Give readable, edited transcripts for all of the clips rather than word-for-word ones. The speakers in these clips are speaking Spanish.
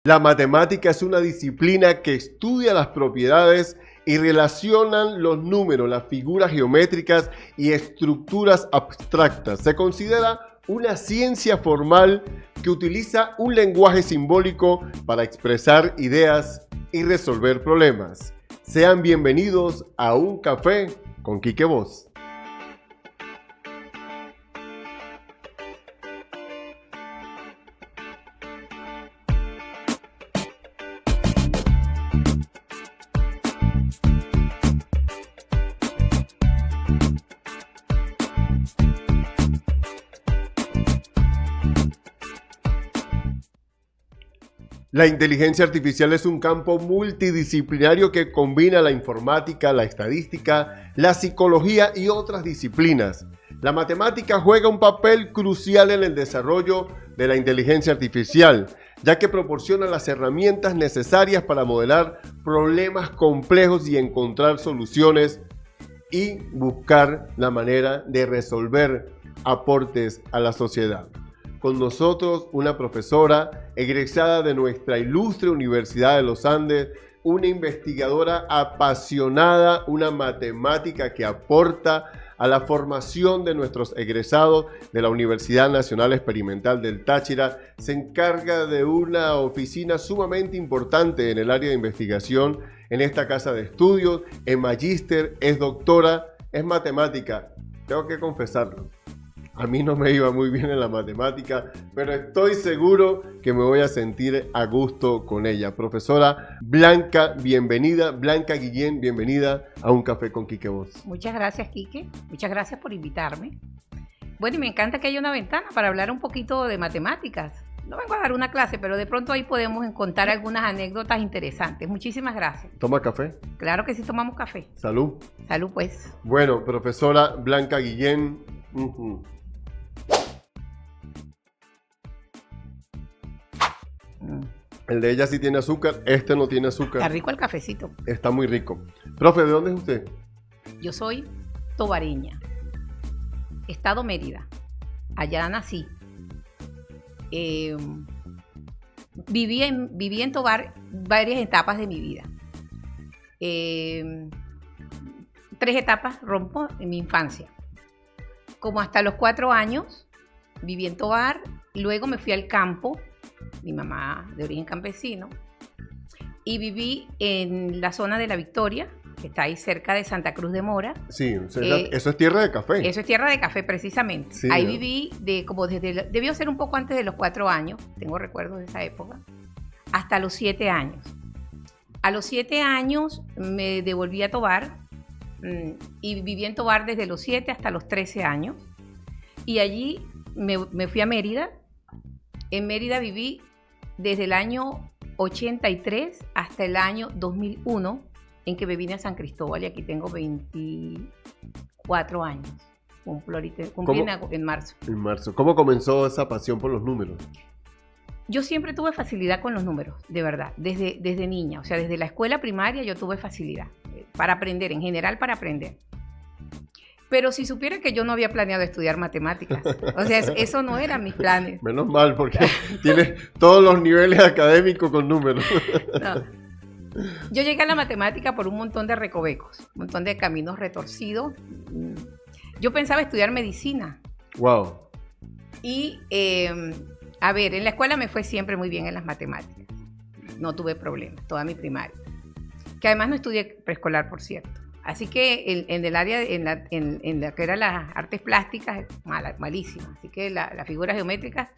La matemática es una disciplina que estudia las propiedades y relacionan los números, las figuras geométricas y estructuras abstractas. Se considera una ciencia formal que utiliza un lenguaje simbólico para expresar ideas y resolver problemas. Sean bienvenidos a Un Café con Quique Voz. La inteligencia artificial es un campo multidisciplinario que combina la informática, la estadística, la psicología y otras disciplinas. La matemática juega un papel crucial en el desarrollo de la inteligencia artificial, ya que proporciona las herramientas necesarias para modelar problemas complejos y encontrar soluciones y buscar la manera de resolver aportes a la sociedad. Con nosotros una profesora egresada de nuestra ilustre Universidad de los Andes, una investigadora apasionada, una matemática que aporta a la formación de nuestros egresados de la Universidad Nacional Experimental del Táchira. Se encarga de una oficina sumamente importante en el área de investigación en esta casa de estudios, es magíster, es doctora, es matemática. Tengo que confesarlo. A mí no me iba muy bien en la matemática, pero estoy seguro que me voy a sentir a gusto con ella. Profesora Blanca, bienvenida. Blanca Guillén, bienvenida a Un Café con Quique Voz. Muchas gracias, Quique. Muchas gracias por invitarme. Bueno, y me encanta que haya una ventana para hablar un poquito de matemáticas. No vengo a dar una clase, pero de pronto ahí podemos contar algunas anécdotas interesantes. Muchísimas gracias. ¿Toma café? Claro que sí, tomamos café. Salud. Salud, pues. Bueno, profesora Blanca Guillén. El de ella sí tiene azúcar, este no tiene azúcar. Está rico el cafecito. Está muy rico. Profe, ¿de dónde es usted? Yo soy tobareña, Estado Mérida. Allá nací. Viví en Tobar varias etapas de mi vida. 3 etapas rompo en mi infancia. Como hasta los 4 años viví en Tobar, luego me fui al campo, mi mamá de origen campesino, y viví en la zona de La Victoria, que está ahí cerca de Santa Cruz de Mora. Sí, eso es tierra de café. Eso es tierra de café, precisamente. Sí, ahí viví debió ser un poco antes de los 4 años, tengo recuerdos de esa época, hasta los 7 años. A los 7 años me devolví a Tobar, y viví en Tobar desde los 7 hasta los 13 años, y allí me fui a Mérida. En Mérida viví desde el año 83 hasta el año 2001, en que me vine a San Cristóbal, y aquí tengo 24 años. Cumplí en marzo. En marzo. ¿Cómo comenzó esa pasión por los números? Yo siempre tuve facilidad con los números, de verdad, desde niña. O sea, desde la escuela primaria yo tuve facilidad para aprender, en general para aprender. Pero si supiera que yo no había planeado estudiar matemáticas, o sea, eso no eran mis planes. Menos mal, porque tienes todos los niveles académicos con números. No. Yo llegué a la matemática por un montón de recovecos, un montón de caminos retorcidos. Yo pensaba estudiar medicina. Wow. Y, a ver, en la escuela me fue siempre muy bien en las matemáticas. No tuve problemas, toda mi primaria. Que además no estudié preescolar, por cierto. Así que en el área, en la que eran las artes plásticas, malísima. Así que las figuras geométricas,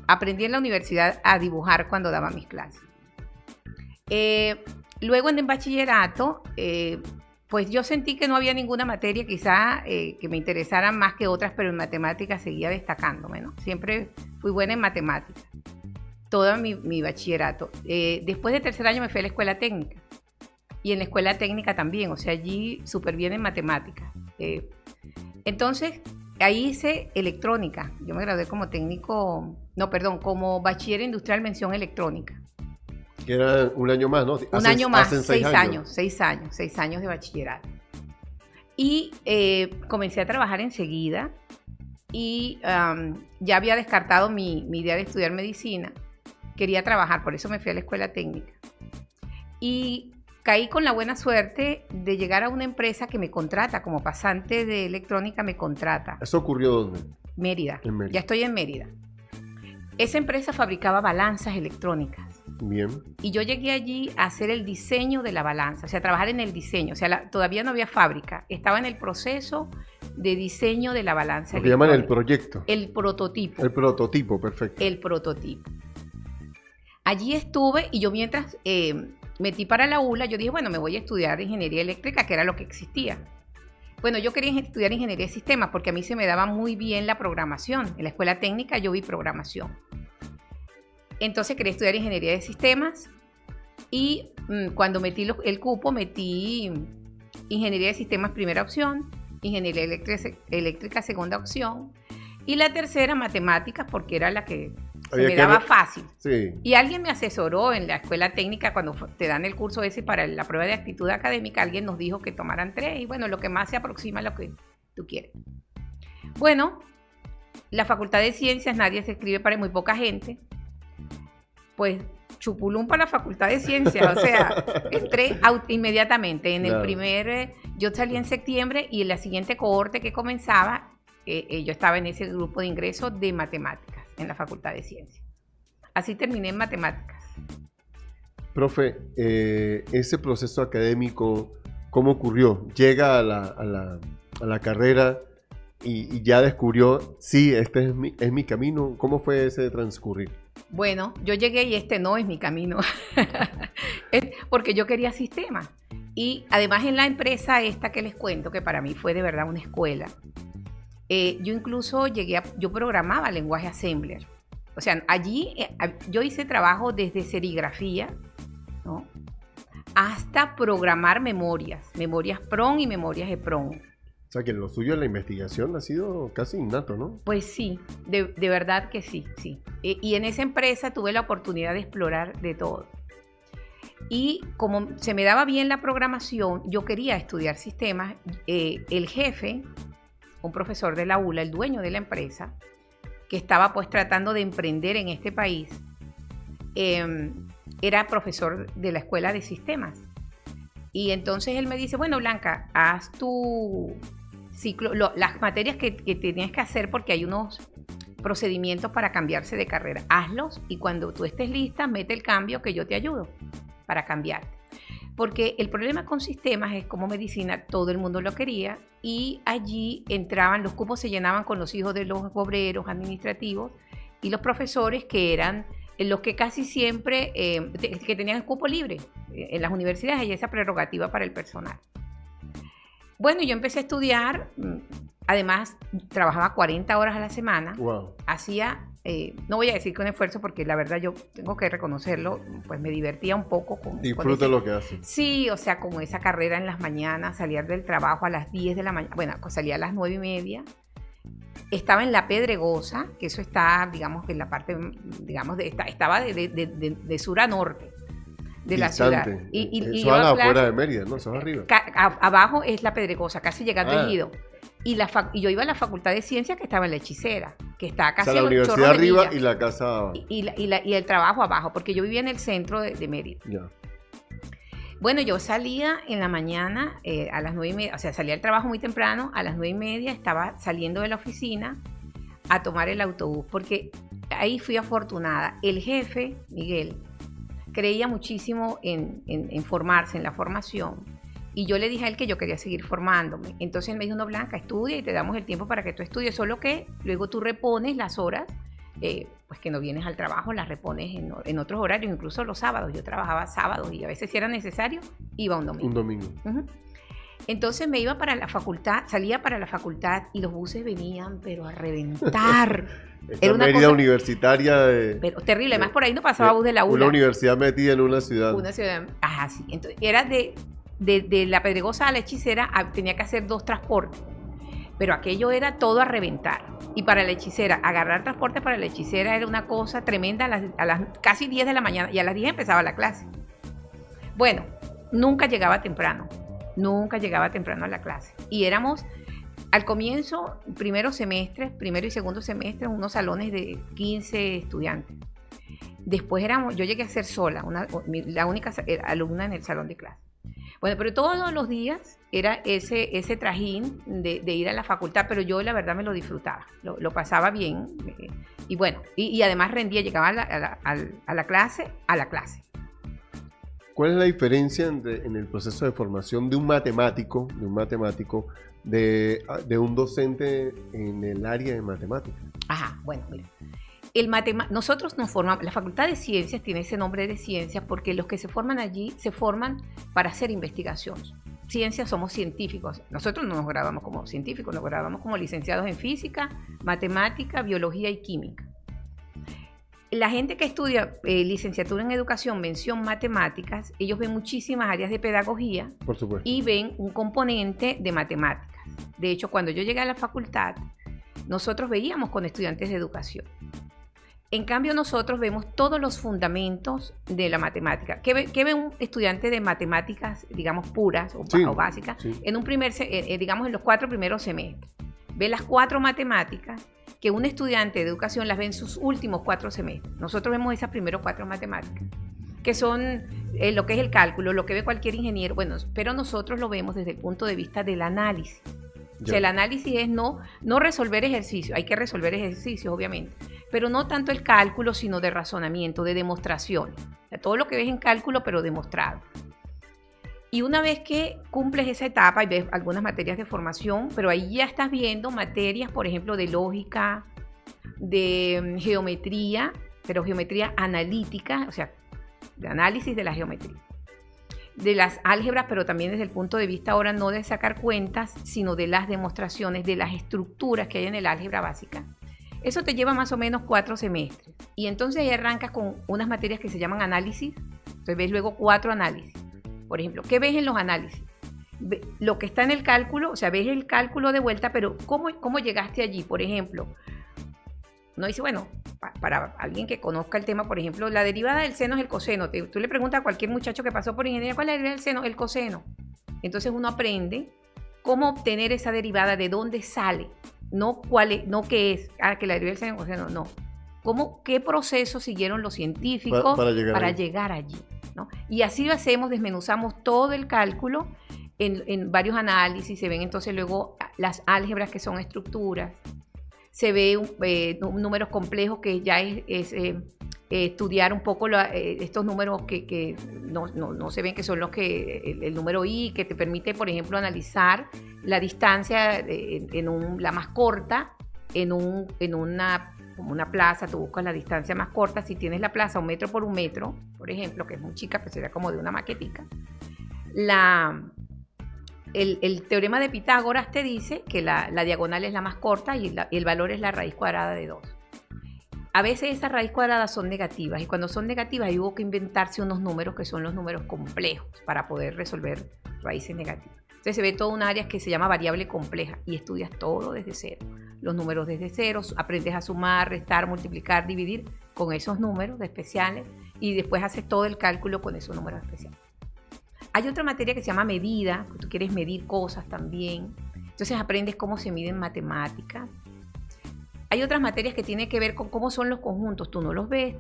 aprendí en la universidad a dibujar cuando daba mis clases. Luego en el bachillerato, pues yo sentí que no había ninguna materia quizá que me interesara más que otras, pero en matemáticas seguía destacándome, ¿no? Siempre fui buena en matemáticas, todo mi bachillerato. Después de tercer año me fui a la escuela técnica. Y en la escuela técnica también, o sea, allí súper bien en matemáticas. Entonces, ahí hice electrónica. Yo me gradué como como bachiller industrial mención electrónica. Que era un año más, ¿no? Un año más, 6 años de bachillerato. Y comencé a trabajar enseguida y ya había descartado mi idea de estudiar medicina, quería trabajar, por eso me fui a la escuela técnica. Y caí con la buena suerte de llegar a una empresa que me contrata, como pasante de electrónica me contrata. ¿Eso ocurrió dónde? Mérida. En Mérida. Ya estoy en Mérida. Esa empresa fabricaba balanzas electrónicas. Bien. Y yo llegué allí a hacer el diseño de la balanza, o sea, trabajar en el diseño. O sea, todavía no había fábrica. Estaba en el proceso de diseño de la balanza Lo que llaman el proyecto. El prototipo. El prototipo, perfecto. El prototipo. Allí estuve y yo mientras metí para la ULA, yo dije, bueno, me voy a estudiar ingeniería eléctrica, que era lo que existía. Bueno, yo quería estudiar ingeniería de sistemas porque a mí se me daba muy bien la programación. En la escuela técnica yo vi programación. Entonces quería estudiar ingeniería de sistemas y cuando metí el cupo, metí ingeniería de sistemas primera opción, ingeniería eléctrica segunda opción y la tercera matemáticas porque era la que se me daba fácil. Sí. Y alguien me asesoró en la escuela técnica cuando te dan el curso ese para la prueba de actitud académica, alguien nos dijo que tomaran 3 y bueno, lo que más se aproxima a lo que tú quieres. Bueno, la Facultad de Ciencias, nadie se inscribe para muy poca gente. Pues chupulum para la Facultad de Ciencias, o sea, entré inmediatamente en el primer, yo salí en septiembre y en la siguiente cohorte que comenzaba, yo estaba en ese grupo de ingreso de matemáticas en la Facultad de Ciencias. Así terminé en matemáticas. Profe, ese proceso académico, ¿cómo ocurrió? Llega a la carrera y ya descubrió, sí, este es mi camino. ¿Cómo fue ese transcurrir? Bueno, yo llegué y este no es mi camino, porque yo quería sistemas. Y además en la empresa esta que les cuento, que para mí fue de verdad una escuela, yo incluso yo programaba lenguaje Assembler. O sea, allí yo hice trabajo desde serigrafía, ¿no?, hasta programar memorias PROM y memorias EPROM. O sea, que lo suyo en la investigación ha sido casi innato, ¿no? Pues sí, de verdad que sí, sí. Y en esa empresa tuve la oportunidad de explorar de todo. Y como se me daba bien la programación, yo quería estudiar sistemas. El jefe, un profesor de la ULA, el dueño de la empresa, que estaba pues tratando de emprender en este país, era profesor de la escuela de sistemas. Y entonces él me dice, bueno, Blanca, haz tu ciclo, las materias que tenías que hacer porque hay unos procedimientos para cambiarse de carrera. Hazlos y cuando tú estés lista, mete el cambio que yo te ayudo para cambiarte. Porque el problema con sistemas es como medicina, todo el mundo lo quería y allí entraban, los cupos se llenaban con los hijos de los obreros administrativos y los profesores que eran los que casi siempre que tenían el cupo libre. En las universidades hay esa prerrogativa para el personal. Bueno, yo empecé a estudiar, además trabajaba 40 horas a la semana, wow. Hacía, no voy a decir con esfuerzo porque la verdad yo tengo que reconocerlo, pues me divertía un poco. Disfruta lo que hace. Sí, o sea, como esa carrera en las mañanas, salir del trabajo a las 10 de la mañana, bueno, salía a las 9:30. Estaba en La Pedregosa, que eso está, digamos, en la parte, digamos, estaba de sur a norte de la ciudad. Y eso a la afuera de Mérida, ¿no? Eso es arriba. Abajo es La Pedregosa, casi llegando a Ejido. Y yo iba a la Facultad de Ciencias que estaba en La Hechicera, que está casi la universidad arriba y la casa abajo. Y el trabajo abajo, porque yo vivía en el centro de Mérida. Ya. Bueno, yo salía en la mañana a las 9:30, o sea, salía del trabajo muy temprano, a las 9:30 estaba saliendo de la oficina a tomar el autobús, porque ahí fui afortunada. El jefe, Miguel, creía muchísimo en formarse, en la formación, y yo le dije a él que yo quería seguir formándome. Entonces él me dijo, no, Blanca, estudia y te damos el tiempo para que tú estudies, solo que luego tú repones las horas, pues que no vienes al trabajo, las repones en otros horarios, incluso los sábados. Yo trabajaba sábados y a veces si era necesario, iba un domingo. Un domingo. Uh-huh. Entonces me iba para la facultad, salía para la facultad y los buses venían, pero a reventar. Era una Mérida cosa, universitaria. Pero terrible, además por ahí no pasaba bus de la ULA. Una universidad metida en una ciudad. Una ciudad, ajá, sí. Entonces era de La Pedregosa a La Hechicera, tenía que hacer 2 transportes. Pero aquello era todo a reventar. Y para La Hechicera, agarrar transporte para La Hechicera era una cosa tremenda a las casi 10 de la mañana. Y a las 10 empezaba la clase. Bueno, nunca llegaba temprano a la clase. Y éramos, al comienzo, primero y segundo semestre, unos salones de 15 estudiantes. Después yo llegué a ser sola, la única alumna en el salón de clase. Bueno, pero todos los días era ese trajín de ir a la facultad, pero yo la verdad me lo disfrutaba, lo pasaba bien. Y bueno, y además rendía, llegaba a la clase. ¿Cuál es la diferencia en el proceso de formación de un matemático, de un docente en el área de matemáticas? Ajá, bueno, mira. Nosotros nos formamos, la Facultad de Ciencias tiene ese nombre de ciencias porque los que se forman allí se forman para hacer investigación. Ciencias somos científicos. Nosotros no nos graduamos como científicos, nos graduamos como licenciados en física, matemática, biología y química. La gente que estudia licenciatura en educación, mención matemáticas, ellos ven muchísimas áreas de pedagogía. Por supuesto. Y ven un componente de matemáticas. De hecho, cuando yo llegué a la facultad, nosotros veíamos con estudiantes de educación. En cambio, nosotros vemos todos los fundamentos de la matemática. ¿Qué ve un estudiante de matemáticas, digamos, puras o básicas? Sí. En en los 4 primeros semestres. Ve las 4 matemáticas que un estudiante de educación las ve en sus últimos 4 semestres. Nosotros vemos esas primeros 4 matemáticas, que son lo que es el cálculo, lo que ve cualquier ingeniero. Bueno, pero nosotros lo vemos desde el punto de vista del análisis. O sea, el análisis es no resolver ejercicios, hay que resolver ejercicios, obviamente, pero no tanto el cálculo, sino de razonamiento, de demostración. O sea, todo lo que ves en cálculo, pero demostrado. Y una vez que cumples esa etapa y ves algunas materias de formación, pero ahí ya estás viendo materias, por ejemplo, de lógica, de geometría, pero geometría analítica, o sea, de análisis de la geometría. De las álgebras, pero también desde el punto de vista ahora no de sacar cuentas, sino de las demostraciones, de las estructuras que hay en el álgebra básica. Eso te lleva más o menos 4 semestres. Y entonces ahí arrancas con unas materias que se llaman análisis. Entonces ves luego 4 análisis. Por ejemplo, ¿qué ves en los análisis? Lo que está en el cálculo, o sea, ves el cálculo de vuelta, pero ¿cómo llegaste allí? Por ejemplo, uno dice, bueno, para alguien que conozca el tema, por ejemplo, la derivada del seno es el coseno. Tú le preguntas a cualquier muchacho que pasó por ingeniería, ¿cuál es la derivada del seno? El coseno. Entonces uno aprende cómo obtener esa derivada, de dónde sale, no qué es, que la derivada del seno es el coseno, no. ¿Qué proceso siguieron los científicos para llegar allí? ¿No? Y así lo hacemos, desmenuzamos todo el cálculo en varios análisis, se ven entonces luego las álgebras que son estructuras. Se ve números complejos, que ya es estudiar un poco estos números que no se ven, que son los que el número i, que te permite, por ejemplo, analizar la distancia la más corta como una plaza. Tú buscas la distancia más corta. Si tienes la plaza 1 metro por 1 metro, por ejemplo, que es muy chica, pues sería como de una maquetica. El teorema de Pitágoras te dice que la diagonal es la más corta y el valor es la raíz cuadrada de 2. A veces esas raíz cuadradas son negativas, y cuando son negativas hubo que inventarse unos números que son los números complejos para poder resolver raíces negativas. Entonces se ve toda un área que se llama variable compleja y estudias todo desde cero. Los números desde cero, aprendes a sumar, restar, multiplicar, dividir con esos números especiales, y después haces todo el cálculo con esos números especiales. Hay otra materia que se llama medida, que tú quieres medir cosas también. Entonces aprendes cómo se mide en matemáticas. Hay otras materias que tienen que ver con cómo son los conjuntos. Tú no los ves,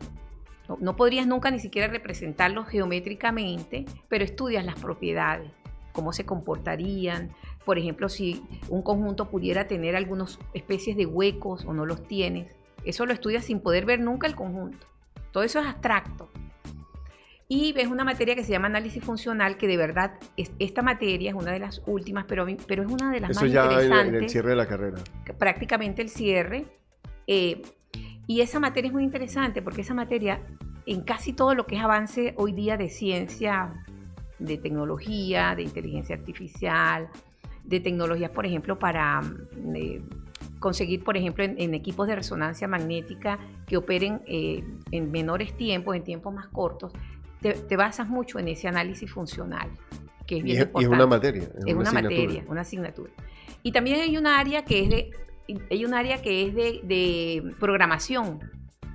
no podrías nunca ni siquiera representarlos geométricamente, pero estudias las propiedades, cómo se comportarían. Por ejemplo, si un conjunto pudiera tener algunas especies de huecos o no los tienes. Eso lo estudias sin poder ver nunca el conjunto. Todo eso es abstracto. Y ves una materia que se llama análisis funcional, que de verdad, esta materia es una de las últimas, pero es una de las más interesantes. Eso ya en el cierre de la carrera. Prácticamente el cierre. Y esa materia es muy interesante porque esa materia, en casi todo lo que es avance hoy día de ciencia, de tecnología, de inteligencia artificial, de tecnologías, por ejemplo, para conseguir, por ejemplo, en equipos de resonancia magnética que operen en menores tiempos, en tiempos más cortos, te basas mucho en ese análisis funcional, que es bien importante. Y es una materia. Es una materia, una asignatura. Y también hay un área que es de programación.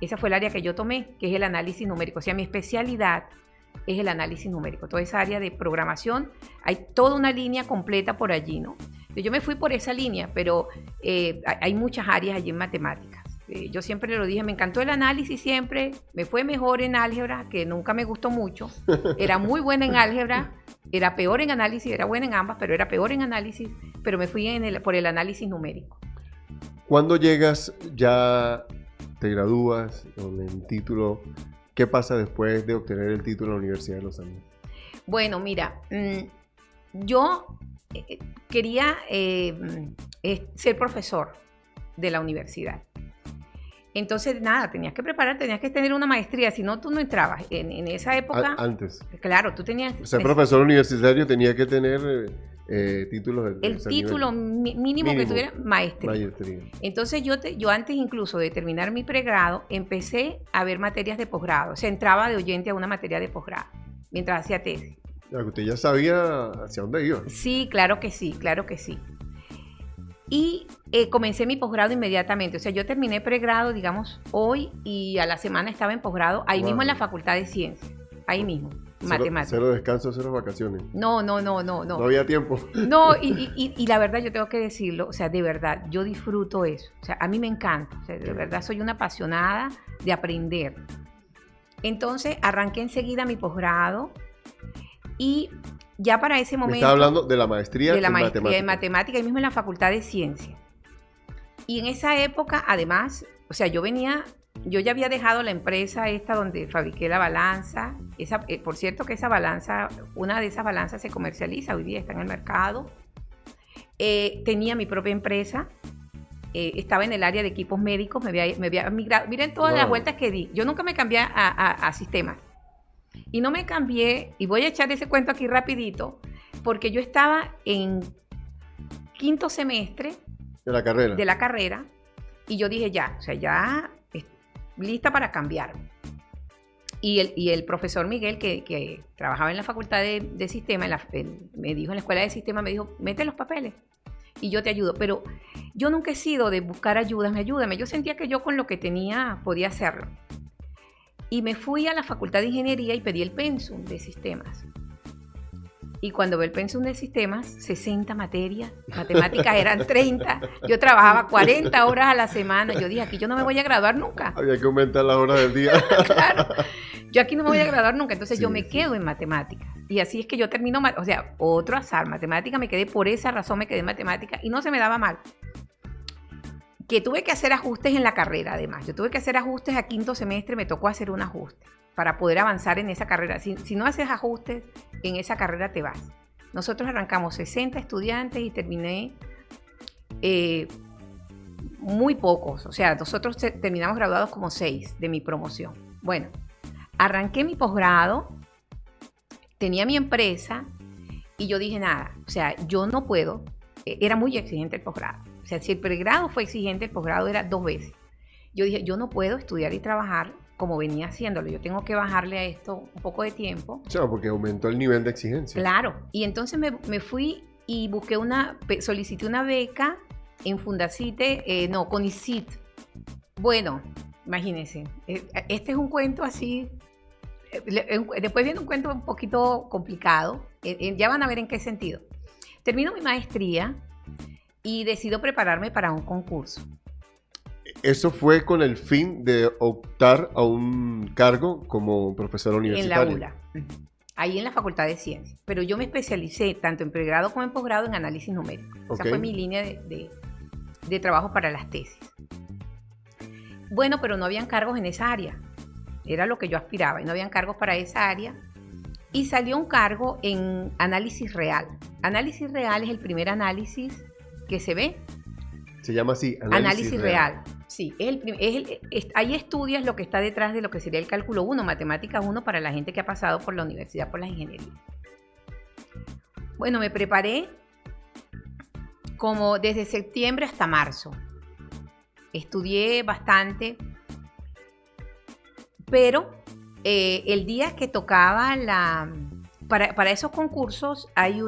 Esa fue el área que yo tomé, que es el análisis numérico. O sea, mi especialidad es el análisis numérico. Toda esa área de programación, hay toda una línea completa por allí, ¿no? Yo me fui por esa línea, pero hay muchas áreas allí en matemáticas. Yo siempre lo dije, me encantó el análisis siempre, me fue mejor en álgebra, que nunca me gustó mucho. Era muy buena en álgebra, era peor en análisis, era buena en ambas, pero era peor en análisis, pero me fui por el análisis numérico. ¿Cuándo llegas, ya te gradúas con el título? ¿Qué pasa después de obtener el título en la Universidad de los Andes? Bueno, mira, yo quería ser profesor de la universidad. Entonces, nada, tenías que preparar, tenías que tener una maestría, si no, tú no entrabas. En esa época... Antes. Claro, tú tenías... Ser profesor universitario tenía que tener títulos de el título mínimo que tuviera, maestría. Entonces, yo antes incluso de terminar mi pregrado, empecé a ver materias de posgrado. O sea, entraba de oyente a una materia de posgrado, mientras hacía tesis. Usted ya sabía hacia dónde iba. Sí, claro que sí, claro que sí. Y comencé mi posgrado inmediatamente. O sea, yo terminé pregrado, digamos, hoy, y a la semana estaba en posgrado, ahí mismo en la Facultad de Ciencias. Ahí mismo, matemáticas. Cero descanso, cero vacaciones. No. No había tiempo. No, y la verdad, yo tengo que decirlo, o sea, de verdad, yo disfruto eso. O sea, a mí me encanta. O sea, de verdad, soy una apasionada de aprender. Entonces, arranqué enseguida mi posgrado. Y ya para ese momento... Me estaba hablando de la maestría en matemática, ahí mismo en la Facultad de Ciencias. Y en esa época, además, o sea, yo ya había dejado la empresa esta donde fabriqué la balanza. Por cierto que esa balanza, una de esas balanzas se comercializa, hoy día está en el mercado. Tenía mi propia empresa. Estaba en el área de equipos médicos, me había migrado. Miren todas las vueltas que di. Yo nunca me cambié a sistemas. Y no me cambié, y voy a echar ese cuento aquí rapidito, porque yo estaba en quinto semestre de la carrera, y yo dije ya lista para cambiarme. Y el profesor Miguel, que trabajaba en la facultad de sistema, me dijo en la escuela de sistema, me dijo, mete los papeles y yo te ayudo. Pero yo nunca he sido de buscar ayúdame. Yo sentía que yo con lo que tenía podía hacerlo. Y me fui a la Facultad de Ingeniería y pedí el pensum de sistemas. Y cuando ve el pensum de sistemas, 60 materias, matemáticas eran 30. Yo trabajaba 40 horas a la semana. Yo dije, aquí yo no me voy a graduar nunca. Había que aumentar las horas del día. Claro, yo aquí no me voy a graduar nunca. Entonces yo me quedo en matemáticas. Y así es que yo termino, o sea, otro azar, matemática, me quedé por esa razón, me quedé en matemática y no se me daba mal. Que tuve que hacer ajustes en la carrera, además. Yo tuve que hacer ajustes a quinto semestre, me tocó hacer un ajuste para poder avanzar en esa carrera. Si no haces ajustes, en esa carrera te vas. Nosotros arrancamos 60 estudiantes y terminé muy pocos. O sea, nosotros terminamos graduados como 6 de mi promoción. Bueno, arranqué mi posgrado, tenía mi empresa y yo dije, nada, o sea, yo no puedo. Era muy exigente el posgrado. O sea, si el pregrado fue exigente, el posgrado era 2 veces. Yo dije, yo no puedo estudiar y trabajar como venía haciéndolo. Yo tengo que bajarle a esto un poco de tiempo. Claro, porque aumentó el nivel de exigencia. Claro. Y entonces me fui y solicité una beca en Fundacite, CONICIT. Bueno, imagínense. Este es un cuento así. Después viene un cuento un poquito complicado. Ya van a ver en qué sentido. Termino mi maestría y decido prepararme para un concurso. ¿Eso fue con el fin de optar a un cargo como profesora universitaria? En la ULA, ahí en la Facultad de Ciencias. Pero yo me especialicé tanto en pregrado como en posgrado en análisis numérico. Okay. Esa fue mi línea de trabajo para las tesis. Bueno, pero no habían cargos en esa área. Era lo que yo aspiraba y no habían cargos para esa área. Y salió un cargo en análisis real. Análisis real es el primer análisis que se ve. Se llama así, análisis real. Sí, ahí estudias lo que está detrás de lo que sería el cálculo 1, matemática 1 para la gente que ha pasado por la universidad, por las ingenierías. Bueno, me preparé como desde septiembre hasta marzo. Estudié bastante, pero el día que tocaba para esos concursos hay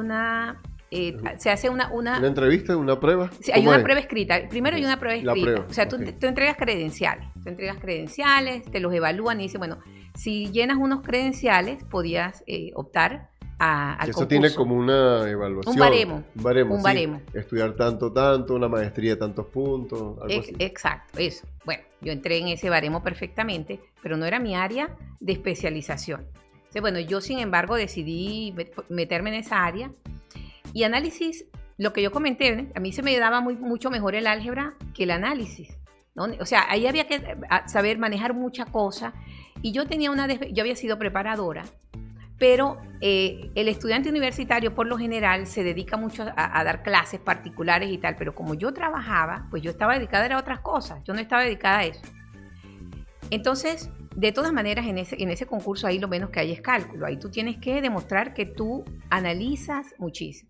se hace una entrevista, una prueba. Sí, hay una prueba escrita. Primero hay una prueba escrita. O sea, tú entregas credenciales. Te los evalúan y dicen, bueno, si llenas unos credenciales, podías optar al Eso concurso. tiene como una evaluación. Un baremo. Un baremo, Un sí. baremo. Estudiar tanto, una maestría de tantos puntos, algo así. Exacto, eso. Bueno, yo entré en ese baremo perfectamente, pero no era mi área de especialización. Entonces, bueno, yo sin embargo decidí meterme en esa área. Y análisis, lo que yo comenté, a mí se me daba mucho mejor el álgebra que el análisis, ¿no? O sea, ahí había que saber manejar mucha cosa. Y yo yo había sido preparadora, pero el estudiante universitario por lo general se dedica mucho a dar clases particulares y tal, pero como yo trabajaba, pues yo estaba dedicada a otras cosas, yo no estaba dedicada a eso. Entonces, de todas maneras, en ese concurso ahí lo menos que hay es cálculo, ahí tú tienes que demostrar que tú analizas muchísimo.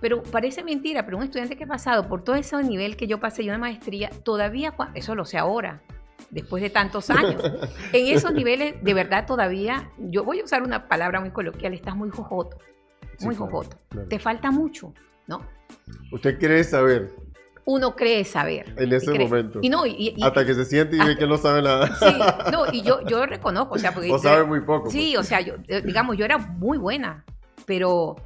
Pero parece mentira, pero un estudiante que ha pasado por todo ese nivel que yo pasé, yo una maestría, todavía, eso lo sé ahora, después de tantos años, en esos niveles, de verdad todavía, yo voy a usar una palabra muy coloquial, estás muy jojoto, muy jojoto. Claro. Te falta mucho, ¿no? ¿Usted cree saber? Uno cree saber. En ese momento. Y no, hasta que se siente y ve que no sabe nada. Sí, no, y yo reconozco, o sea, porque... O sabe muy poco. Sí, pues. O sea, yo era muy buena, pero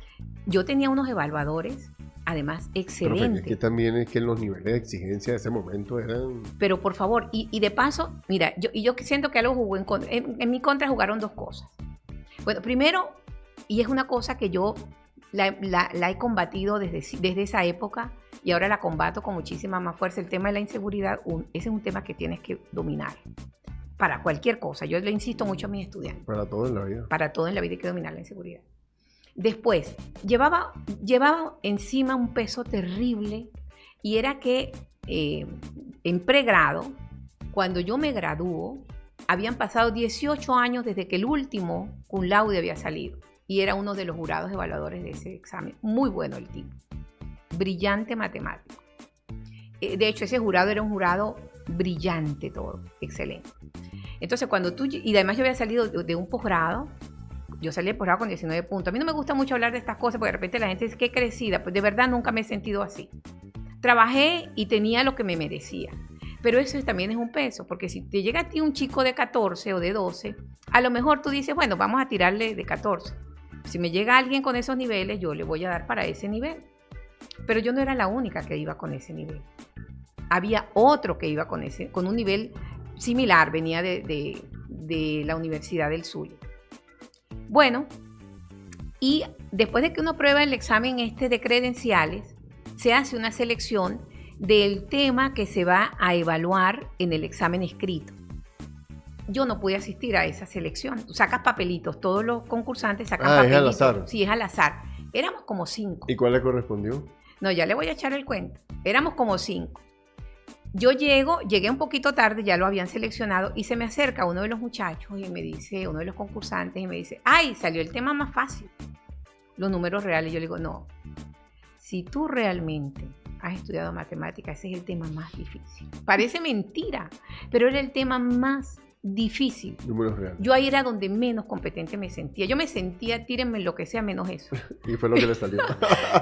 yo tenía unos evaluadores, además, excelentes. Pero es que también es que los niveles de exigencia de ese momento eran... Pero por favor, y de paso, mira, yo siento que algo jugó en mi contra, jugaron dos cosas. Bueno, primero, y es una cosa que yo la he combatido desde esa época, y ahora la combato con muchísima más fuerza, el tema de la inseguridad, ese es un tema que tienes que dominar. Para cualquier cosa, yo le insisto mucho a mis estudiantes. Para todo en la vida. Para todo en la vida hay que dominar la inseguridad. Después, llevaba encima un peso terrible, y era que en pregrado, cuando yo me graduó, habían pasado 18 años desde que el último cum laude había salido, y era uno de los jurados evaluadores de ese examen. Muy bueno el tipo, brillante matemático. De hecho, ese jurado era un jurado brillante todo, excelente. Entonces, y además yo había salido de un posgrado. Yo salí de posgrado con 19 puntos. A mí no me gusta mucho hablar de estas cosas porque de repente la gente dice que crecida. Pues de verdad nunca me he sentido así. Trabajé y tenía lo que me merecía. Pero eso también es un peso, porque si te llega a ti un chico de 14 o de 12, a lo mejor tú dices, bueno, vamos a tirarle de 14. Si me llega alguien con esos niveles, yo le voy a dar para ese nivel. Pero yo no era la única que iba con ese nivel. Había otro que iba con un nivel similar, venía de la Universidad del Zulia. Bueno, y después de que uno prueba el examen de credenciales, se hace una selección del tema que se va a evaluar en el examen escrito. Yo no pude asistir a esa selección. Tú sacas papelitos, todos los concursantes sacan papelitos. ¿Es al azar? Sí, es al azar. Éramos como 5. ¿Y cuál le correspondió? No, ya le voy a echar el cuento. Éramos como 5. Yo llegué un poquito tarde, ya lo habían seleccionado, y se me acerca uno de los muchachos y me dice, uno de los concursantes, y me dice, ¡ay, salió el tema más fácil! Los números reales. Yo le digo, no, si tú realmente has estudiado matemáticas, ese es el tema más difícil. Parece mentira, pero era el tema más difícil. Números reales. Yo ahí era donde menos competente me sentía. Yo me sentía, tírenme lo que sea menos eso. Y fue lo que le salió.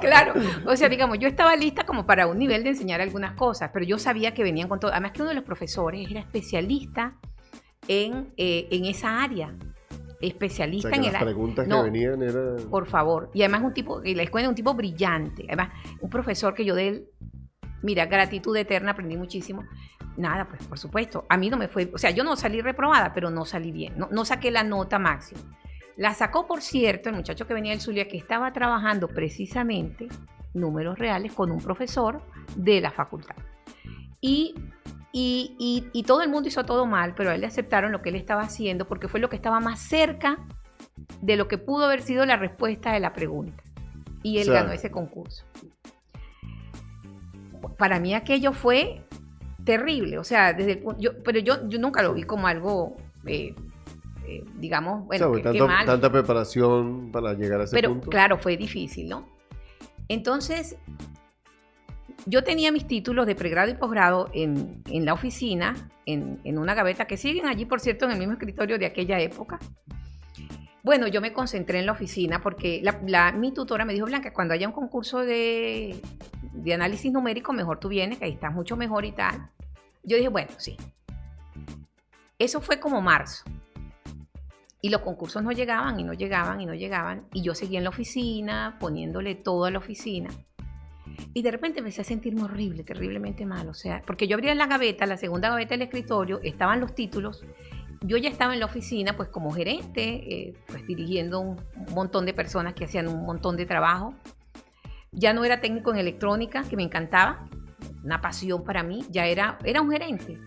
Claro, o sea, digamos, yo estaba lista como para un nivel de enseñar algunas cosas, pero yo sabía que venían con todo. Además que uno de los profesores era especialista en esa área. Especialista, o sea, que en las preguntas que venían eran... Por favor. Y además un tipo, y la escuela es un tipo brillante. Además, un profesor que yo de él, mira, gratitud eterna, aprendí muchísimo. Nada, pues por supuesto, a mí no me fue, o sea, yo no salí reprobada, pero no salí bien, no saqué la nota máxima. La sacó, por cierto, el muchacho que venía del Zulia, que estaba trabajando precisamente números reales con un profesor de la facultad. Y todo el mundo hizo todo mal, pero a él le aceptaron lo que él estaba haciendo porque fue lo que estaba más cerca de lo que pudo haber sido la respuesta de la pregunta. Y él ganó ese concurso. Para mí aquello fue terrible, o sea, pero yo nunca lo vi como algo, digamos, bueno, o sea, qué mal. Tanta preparación para llegar a ese punto. Pero claro, fue difícil, ¿no? Entonces, yo tenía mis títulos de pregrado y posgrado en la oficina, en una gaveta que siguen allí, por cierto, en el mismo escritorio de aquella época. Bueno, yo me concentré en la oficina porque mi tutora me dijo, Blanca, cuando haya un concurso de análisis numérico, mejor tú vienes, que ahí estás mucho mejor y tal. Yo dije, bueno, sí. Eso fue como marzo. Y los concursos no llegaban y no llegaban y no llegaban. Y yo seguía en la oficina, poniéndole todo a la oficina. Y de repente empecé a sentirme horrible, terriblemente mal. O sea, porque yo abría la gaveta, la segunda gaveta del escritorio, estaban los títulos. Yo ya estaba en la oficina, pues como gerente, pues dirigiendo un montón de personas que hacían un montón de trabajo. Ya no era técnico en electrónica, que me encantaba, una pasión para mí. Ya era un gerente.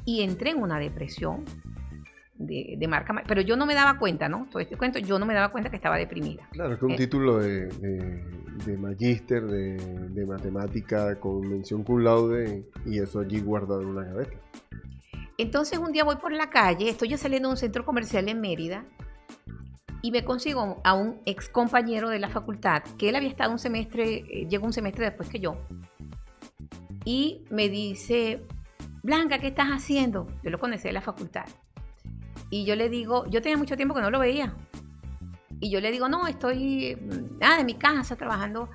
Y entré en una depresión de marca, pero yo no me daba cuenta, ¿no? Todo este cuento, yo no me daba cuenta que estaba deprimida. Claro, es que un título de magíster, de matemática con mención cum laude, y eso allí guardado en una gaveta. Entonces un día voy por la calle, estoy yo saliendo de un centro comercial en Mérida, y me consigo a un ex compañero de la facultad, que él había estado un semestre, llegó un semestre después que yo, y me dice, Blanca, ¿qué estás haciendo? Yo lo conocí de la facultad. Y yo le digo, yo tenía mucho tiempo que no lo veía. Y yo le digo, no, estoy en mi casa trabajando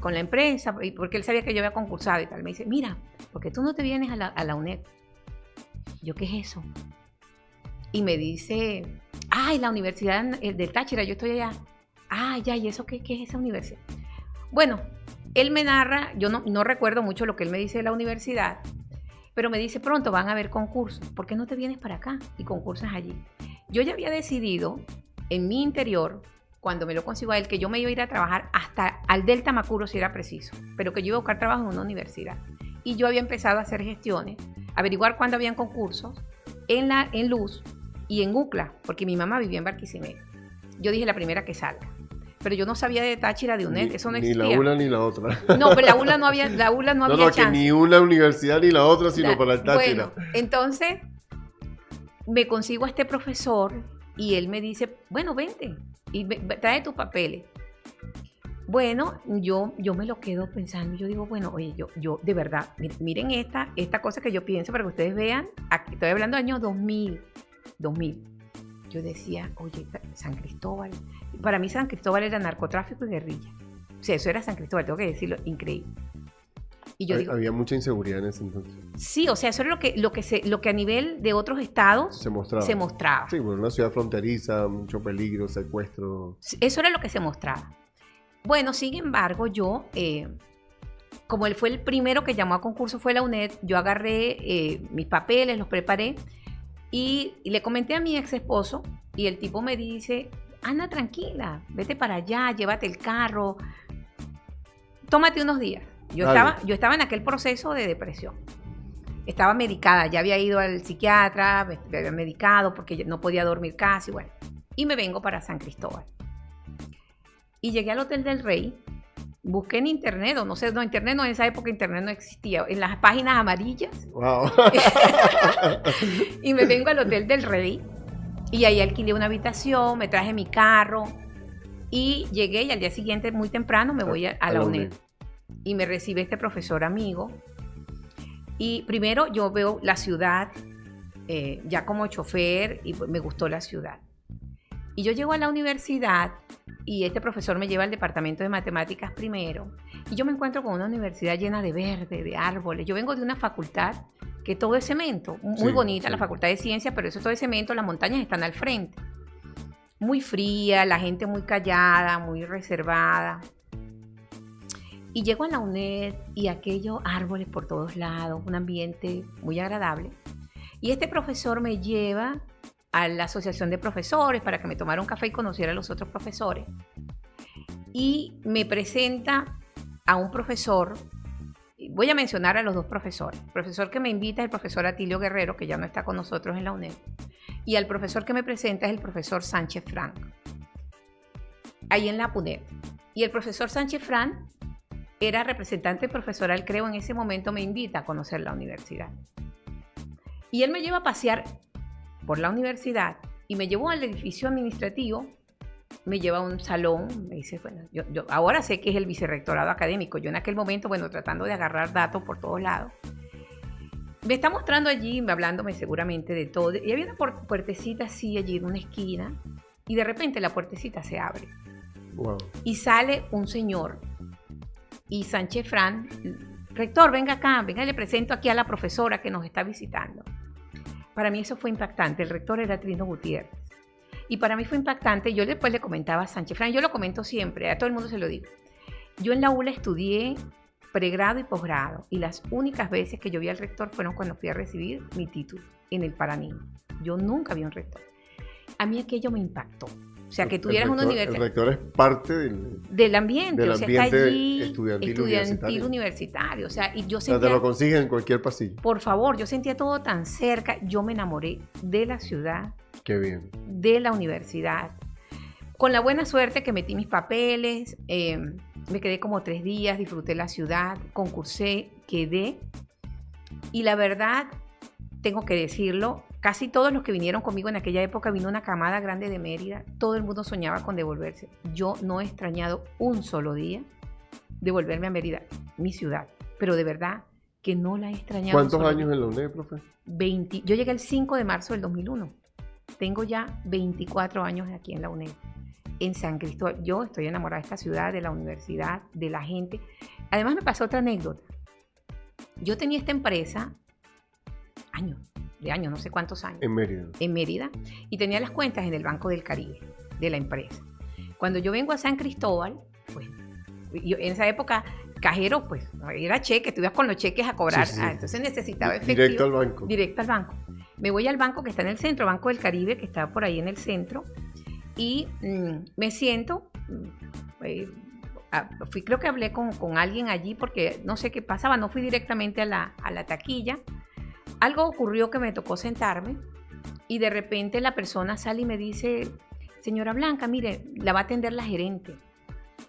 con la empresa, porque él sabía que yo había concursado y tal. Me dice, mira, ¿por qué tú no te vienes a la UNED? Yo, ¿qué es eso? Y me dice, ay, la Universidad del Táchira, yo estoy allá. Ah, ya, ¿y eso qué es esa universidad? Bueno, él me narra, yo no recuerdo mucho lo que él me dice de la universidad, pero me dice, pronto van a haber concursos, ¿por qué no te vienes para acá y concursas allí? Yo ya había decidido en mi interior, cuando me lo consigo a él, que yo me iba a ir a trabajar hasta al Delta Macuro si era preciso, pero que yo iba a buscar trabajo en una universidad. Y yo había empezado a hacer gestiones, averiguar cuándo habían concursos en Luz y en UCLA, porque mi mamá vivía en Barquisimeto. Yo dije la primera que salga. Pero yo no sabía de Táchira, de UNED, eso no existía. Ni la una ni la otra. No, pero la ULA no había chance. Que ni una universidad ni la otra, sino para el Táchira. Bueno, entonces me consigo a este profesor y él me dice, bueno, vente y trae tus papeles. Bueno, yo me lo quedo pensando. Yo digo, bueno, oye, yo de verdad, miren esta cosa que yo pienso para que ustedes vean. Aquí estoy hablando de años 2000. Yo decía, oye, San Cristóbal. Para mí San Cristóbal era narcotráfico y guerrilla. O sea, eso era San Cristóbal, tengo que decirlo, increíble. Y yo digo, había mucha inseguridad en ese entonces. Sí, o sea, eso era lo que a nivel de otros estados se mostraba. Sí, bueno, una ciudad fronteriza, mucho peligro, secuestro. Eso era lo que se mostraba. Bueno, sin embargo, yo, como él fue el primero que llamó a concurso, fue la UNED, yo agarré mis papeles, los preparé y le comenté a mi ex esposo y el tipo me dice, anda tranquila, vete para allá, llévate el carro, tómate unos días. Yo estaba en aquel proceso de depresión. Estaba medicada, ya había ido al psiquiatra, me había medicado porque no podía dormir casi, bueno. Y me vengo para San Cristóbal. Y llegué al Hotel del Rey, busqué en internet, internet no, en esa época internet no existía, en las páginas amarillas. Wow. Y me vengo al Hotel del Rey y ahí alquilé una habitación, me traje mi carro y llegué y al día siguiente muy temprano me voy a la UNED. Y me recibe este profesor amigo. Y primero yo veo la ciudad ya como chofer y me gustó la ciudad. Y yo llego a la universidad y este profesor me lleva al departamento de matemáticas primero. Y yo me encuentro con una universidad llena de verde, de árboles. Yo vengo de una facultad que todo es cemento, muy bonita, la facultad de ciencias, pero eso todo es cemento, las montañas están al frente. Muy fría, la gente muy callada, muy reservada. Y llego a la UNED y aquellos árboles por todos lados, un ambiente muy agradable. Y este profesor me lleva a la asociación de profesores para que me tomara un café y conociera a los otros profesores. Y me presenta a un profesor, voy a mencionar a los dos profesores. El profesor que me invita es el profesor Atilio Guerrero, que ya no está con nosotros en la UNED. Y al profesor que me presenta es el profesor Sánchez Frank, ahí en la UNED. Y el profesor Sánchez Frank era representante profesoral, creo, en ese momento me invita a conocer la universidad. Y él me lleva a pasear por la universidad y me llevó al edificio administrativo, me lleva a un salón, me dice, bueno, yo ahora sé que es el vicerrectorado académico, yo en aquel momento, bueno, tratando de agarrar datos por todos lados. Me está mostrando allí, hablándome seguramente de todo, y había una puertecita así allí en una esquina, y de repente la puertecita se abre. Wow. Y sale un señor, y Sánchez Fran, rector, venga acá, venga, le presento aquí a la profesora que nos está visitando. Para mí eso fue impactante. El rector era Trino Gutiérrez. Y para mí fue impactante. Yo después le comentaba a Sánchez Fran, yo lo comento siempre, a todo el mundo se lo digo. Yo en la ULA estudié pregrado y posgrado, y las únicas veces que yo vi al rector fueron cuando fui a recibir mi título en el Paraninfo. Yo nunca vi a un rector. A mí aquello me impactó. O sea, que tuvieras una universidad. El rector es parte del ambiente, o sea, está allí estudiantil universitario. O sea, y yo sentía, te lo consigues en cualquier pasillo. Por favor, yo sentía todo tan cerca. Yo me enamoré de la ciudad. Qué bien. De la universidad. Con la buena suerte que metí mis papeles, me quedé como 3 días, disfruté la ciudad, concursé, quedé. Y la verdad, tengo que decirlo, casi todos los que vinieron conmigo en aquella época, vino una camada grande de Mérida, todo el mundo soñaba con devolverse. Yo no he extrañado un solo día de volverme a Mérida, mi ciudad, pero de verdad que no la he extrañado. ¿Cuántos años en la UNED, profe? 20. Yo llegué el 5 de marzo del 2001. Tengo ya 24 años aquí en la UNED, en San Cristóbal. Yo estoy enamorada de esta ciudad, de la universidad, de la gente. Además me pasó otra anécdota. Yo tenía esta empresa años, no sé cuántos años. En Mérida. Y tenía las cuentas en el Banco del Caribe, de la empresa. Cuando yo vengo a San Cristóbal, pues, yo, en esa época, cajero, pues, era cheque, tú ibas con los cheques a cobrar. Sí. Entonces necesitaba efectivo. Directo al banco. Directo al banco. Me voy al banco que está en el centro, Banco del Caribe, que está por ahí en el centro, y me siento. Creo que hablé con alguien allí porque no sé qué pasaba, no fui directamente a la taquilla. Algo ocurrió que me tocó sentarme y de repente la persona sale y me dice: señora Blanca, mire, la va a atender la gerente.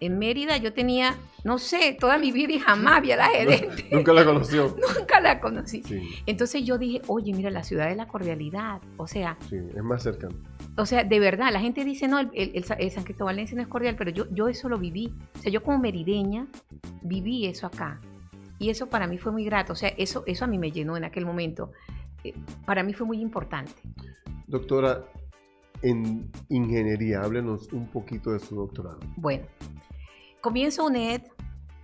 En Mérida yo tenía, no sé, toda mi vida y jamás vi a la gerente. Nunca la conoció. Nunca la conocí. Sí. Entonces yo dije, oye, mira, la ciudad de la cordialidad. O sea. Sí, es más cercano. O sea, de verdad, la gente dice, no, el San Cristóbalense no es cordial, pero yo eso lo viví. O sea, yo como merideña viví eso acá. Y eso para mí fue muy grato. O sea, eso a mí me llenó en aquel momento. Para mí fue muy importante. Doctora, en ingeniería, háblenos un poquito de su doctorado. Bueno, comienzo UNED.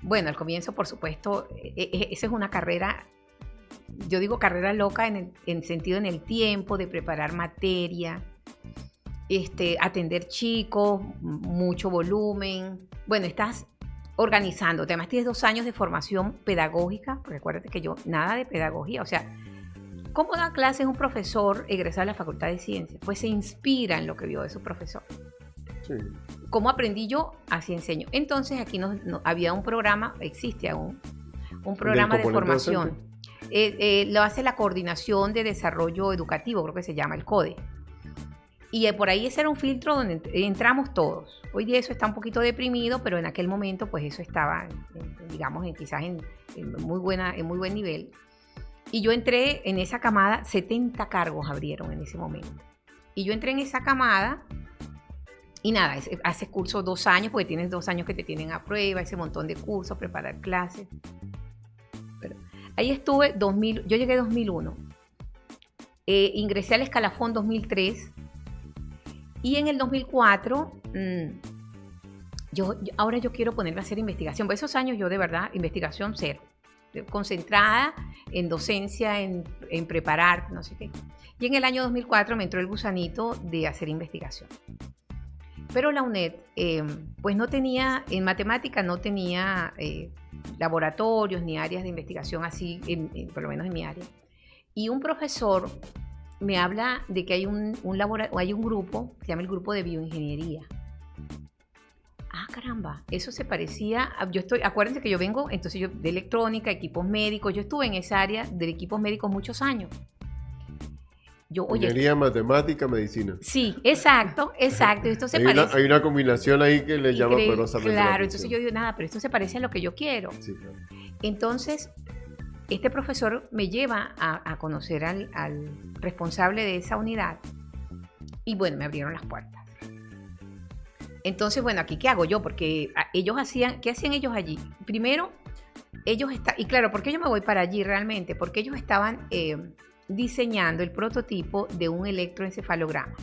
Bueno, al comienzo, por supuesto, esa es una carrera, yo digo carrera loca en sentido en el tiempo de preparar materia, atender chicos, mucho volumen. Bueno, estás organizándote. Además tienes 2 años de formación pedagógica, porque acuérdate que yo nada de pedagogía, o sea, ¿cómo da clases un profesor egresado de la Facultad de Ciencias? Pues se inspira en lo que vio de su profesor. Sí. ¿Cómo aprendí yo? Así enseño. Entonces aquí había un programa, existe aún, un programa de formación. Lo hace la Coordinación de Desarrollo Educativo, creo que se llama, el CODE. Y por ahí ese era un filtro donde entramos todos. Hoy día eso está un poquito deprimido, pero en aquel momento pues eso estaba, digamos, quizás en muy buen nivel. Y yo entré en esa camada, 70 cargos abrieron en ese momento. Y yo entré en esa camada y nada, haces cursos 2 años, porque tienes 2 años que te tienen a prueba, ese montón de cursos, preparar clases. Pero ahí estuve, yo llegué en 2001. Ingresé al escalafón 2003. Y en el 2004, ahora yo quiero ponerme a hacer investigación. Por esos años yo de verdad, investigación cero. Concentrada en docencia, en preparar, no sé qué. Y en el año 2004 me entró el gusanito de hacer investigación. Pero la UNED, pues no tenía, en matemática no tenía laboratorios ni áreas de investigación así, por lo menos en mi área. Y un profesor me habla de que hay un grupo, se llama el grupo de bioingeniería. Ah, caramba, eso se parecía, acuérdense que yo vengo, entonces yo de electrónica, equipos médicos, yo estuve en esa área de equipos médicos muchos años. Ingeniería, matemática, medicina. Sí, exacto. Esto se parece. Hay una combinación ahí que le llama poderosamente. Claro, entonces yo digo, nada, pero esto se parece a lo que yo quiero. Sí, claro. Entonces, este profesor me lleva a conocer al responsable de esa unidad y bueno, me abrieron las puertas. Entonces, bueno, aquí ¿qué hago yo? Porque ¿qué hacían ellos allí? Primero, y claro, ¿por qué yo me voy para allí realmente? Porque ellos estaban diseñando el prototipo de un electroencefalograma.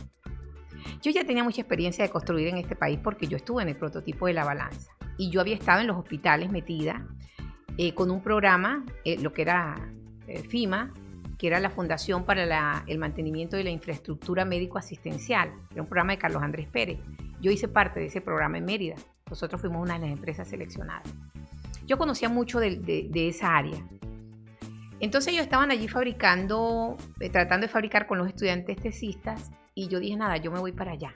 Yo ya tenía mucha experiencia de construir en este país porque yo estuve en el prototipo de la balanza y yo había estado en los hospitales metida con un programa, lo que era FIMA, que era la Fundación para el Mantenimiento de la Infraestructura Médico-Asistencial. Era un programa de Carlos Andrés Pérez. Yo hice parte de ese programa en Mérida. Nosotros fuimos una de las empresas seleccionadas. Yo conocía mucho de esa área. Entonces ellos estaban allí fabricando, tratando de fabricar con los estudiantes tesistas, y yo dije, nada, yo me voy para allá.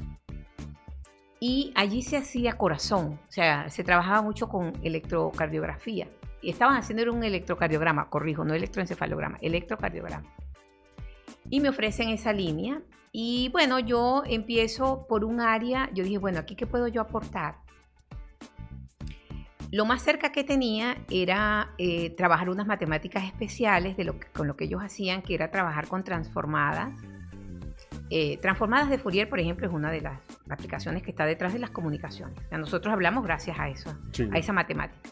Y allí se hacía corazón, o sea, se trabajaba mucho con electrocardiografía. Y estaban haciendo un electrocardiograma, corrijo, no electroencefalograma, electrocardiograma. Y me ofrecen esa línea. Y bueno, yo empiezo por un área, yo dije, bueno, ¿aquí qué puedo yo aportar? Lo más cerca que tenía era trabajar unas matemáticas especiales con lo que ellos hacían, que era trabajar con transformadas. Transformadas de Fourier, por ejemplo, es una de las aplicaciones que está detrás de las comunicaciones. O sea, nosotros hablamos gracias a eso, sí, a esa matemática.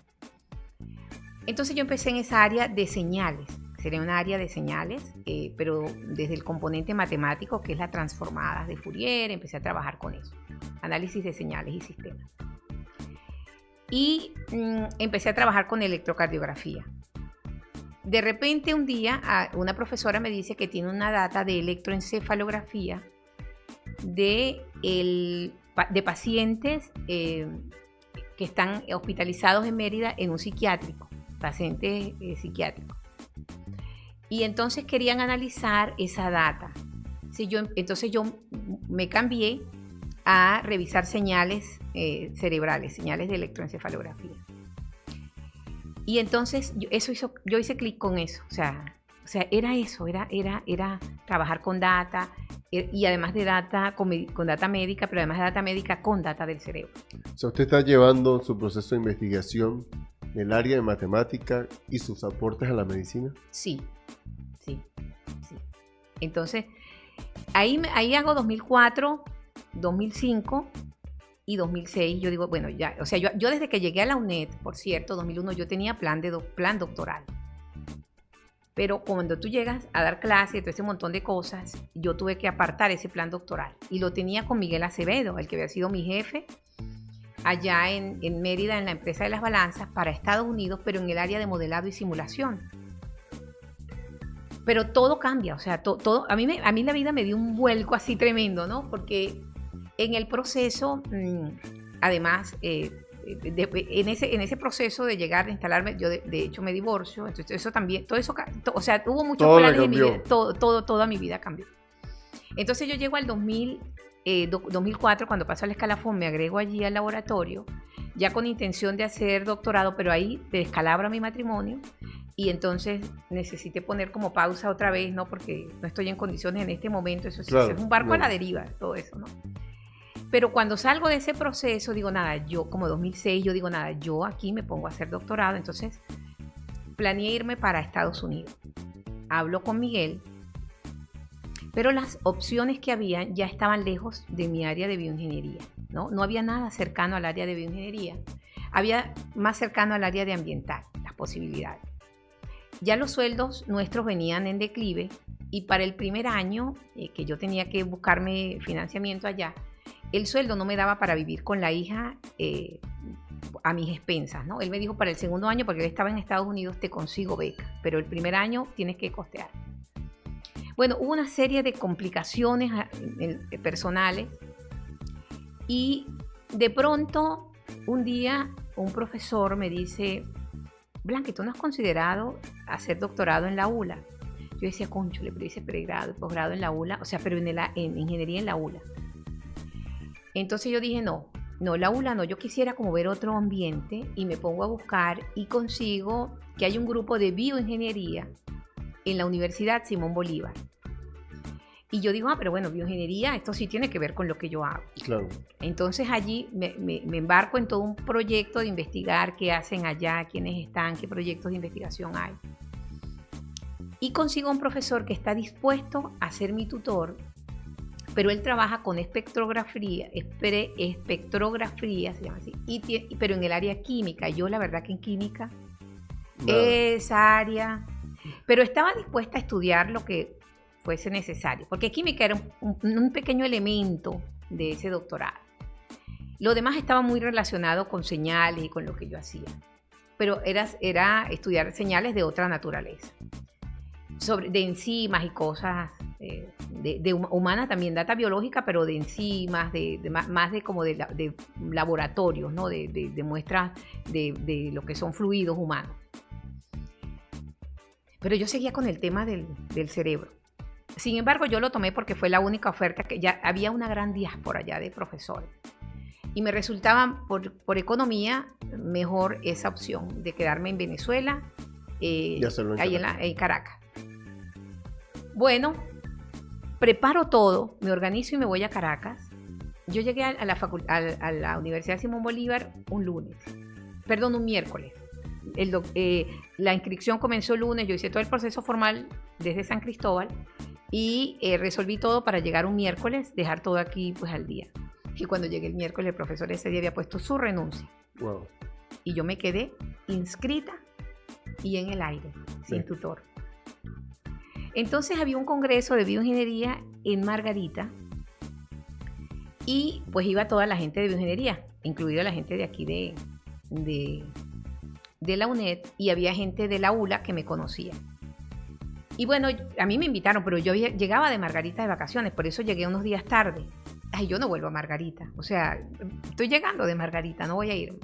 Entonces yo empecé en esa área de señales. Sería una área de señales, pero desde el componente matemático, que es la transformadas de Fourier, empecé a trabajar con eso. Análisis de señales y sistemas. Y empecé a trabajar con electrocardiografía. De repente un día una profesora me dice que tiene una data de electroencefalografía de pacientes que están hospitalizados en Mérida en un psiquiátrico, pacientes psiquiátricos. Y entonces querían analizar esa data. Entonces yo me cambié a revisar señales cerebrales, señales de electroencefalografía. Y entonces yo hice clic con eso, o sea, era eso, era trabajar con data, y además de data, con data médica, pero además de data médica con data del cerebro. O sea, usted está llevando su proceso de investigación en el área de matemática y sus aportes a la medicina. Sí. Entonces, ahí hago 2004, 2005 y 2006. Yo digo, bueno, ya, o sea, yo desde que llegué a la UNED, por cierto, 2001, yo tenía plan doctoral. Pero cuando tú llegas a dar clase, todo ese montón de cosas, yo tuve que apartar ese plan doctoral. Y lo tenía con Miguel Acevedo, el que había sido mi jefe allá en Mérida, en la empresa de las balanzas, para Estados Unidos, pero en el área de modelado y simulación. Pero todo cambia, o sea, todo a mí la vida me dio un vuelco así tremendo, ¿no? Porque en el proceso, además, en ese proceso de llegar, de instalarme, yo de hecho me divorcio, entonces eso también, o sea, hubo muchos planes en mi vida, toda mi vida cambió. Entonces yo llego al 2004, cuando paso al escalafón, me agrego allí al laboratorio, ya con intención de hacer doctorado, pero ahí descalabro mi matrimonio. Y entonces necesité poner como pausa otra vez, ¿no? Porque no estoy en condiciones en este momento. Eso claro, es un barco a la deriva, todo eso, ¿no? Pero cuando salgo de ese proceso, digo, nada, yo como 2006, yo digo, nada, yo aquí me pongo a hacer doctorado. Entonces planeé irme para Estados Unidos. Hablo con Miguel, pero las opciones que había ya estaban lejos de mi área de bioingeniería, ¿no? No había nada cercano al área de bioingeniería. Había más cercano al área de ambiental, las posibilidades. Ya los sueldos nuestros venían en declive, y para el primer año que yo tenía que buscarme financiamiento allá, el sueldo no me daba para vivir con la hija a mis expensas, ¿no? Él me dijo, para el segundo año, porque él estaba en Estados Unidos, te consigo beca, pero el primer año tienes que costear. Bueno, hubo una serie de complicaciones personales, y de pronto un día un profesor me dice, Blanca, ¿tú no has considerado hacer doctorado en la ULA? Yo decía, cónchale, pero hice pregrado y posgrado en la ULA, o sea, pero en ingeniería en la ULA. Entonces yo dije, no, la ULA no, yo quisiera como ver otro ambiente, y me pongo a buscar y consigo que hay un grupo de bioingeniería en la Universidad Simón Bolívar. Y yo digo, pero bueno, bioingeniería, esto sí tiene que ver con lo que yo hago. Claro. Entonces allí me embarco en todo un proyecto de investigar qué hacen allá, quiénes están, qué proyectos de investigación hay. Y consigo un profesor que está dispuesto a ser mi tutor, pero él trabaja con espectrografía, se llama así, pero en el área química. Yo la verdad que en química, esa área, pero estaba dispuesta a estudiar lo que fuese necesario, porque química era un pequeño elemento de ese doctorado. Lo demás estaba muy relacionado con señales y con lo que yo hacía, pero era estudiar señales de otra naturaleza. de enzimas y cosas humanas también, data biológica, pero de enzimas, más de como de laboratorios, ¿no? De muestras de lo que son fluidos humanos. Pero yo seguía con el tema del cerebro. Sin embargo, yo lo tomé porque fue la única oferta, que ya había una gran diáspora ya de profesores. Y me resultaba por economía mejor esa opción de quedarme en Venezuela, ahí en Caracas. Bueno, preparo todo, me organizo y me voy a Caracas. Yo llegué a la Universidad Simón Bolívar un miércoles. La inscripción comenzó el lunes, yo hice todo el proceso formal desde San Cristóbal y resolví todo para llegar un miércoles, dejar todo aquí pues al día. Y cuando llegué el miércoles, el profesor ese día había puesto su renuncia. Wow. Y yo me quedé inscrita y en el aire, sin tutor. Entonces había un congreso de bioingeniería en Margarita y pues iba toda la gente de bioingeniería, incluida la gente de aquí de la UNED, y había gente de la ULA que me conocía. Y bueno, a mí me invitaron, pero yo llegaba de Margarita de vacaciones, por eso llegué unos días tarde. Ay, yo no vuelvo a Margarita, o sea, estoy llegando de Margarita, no voy a ir.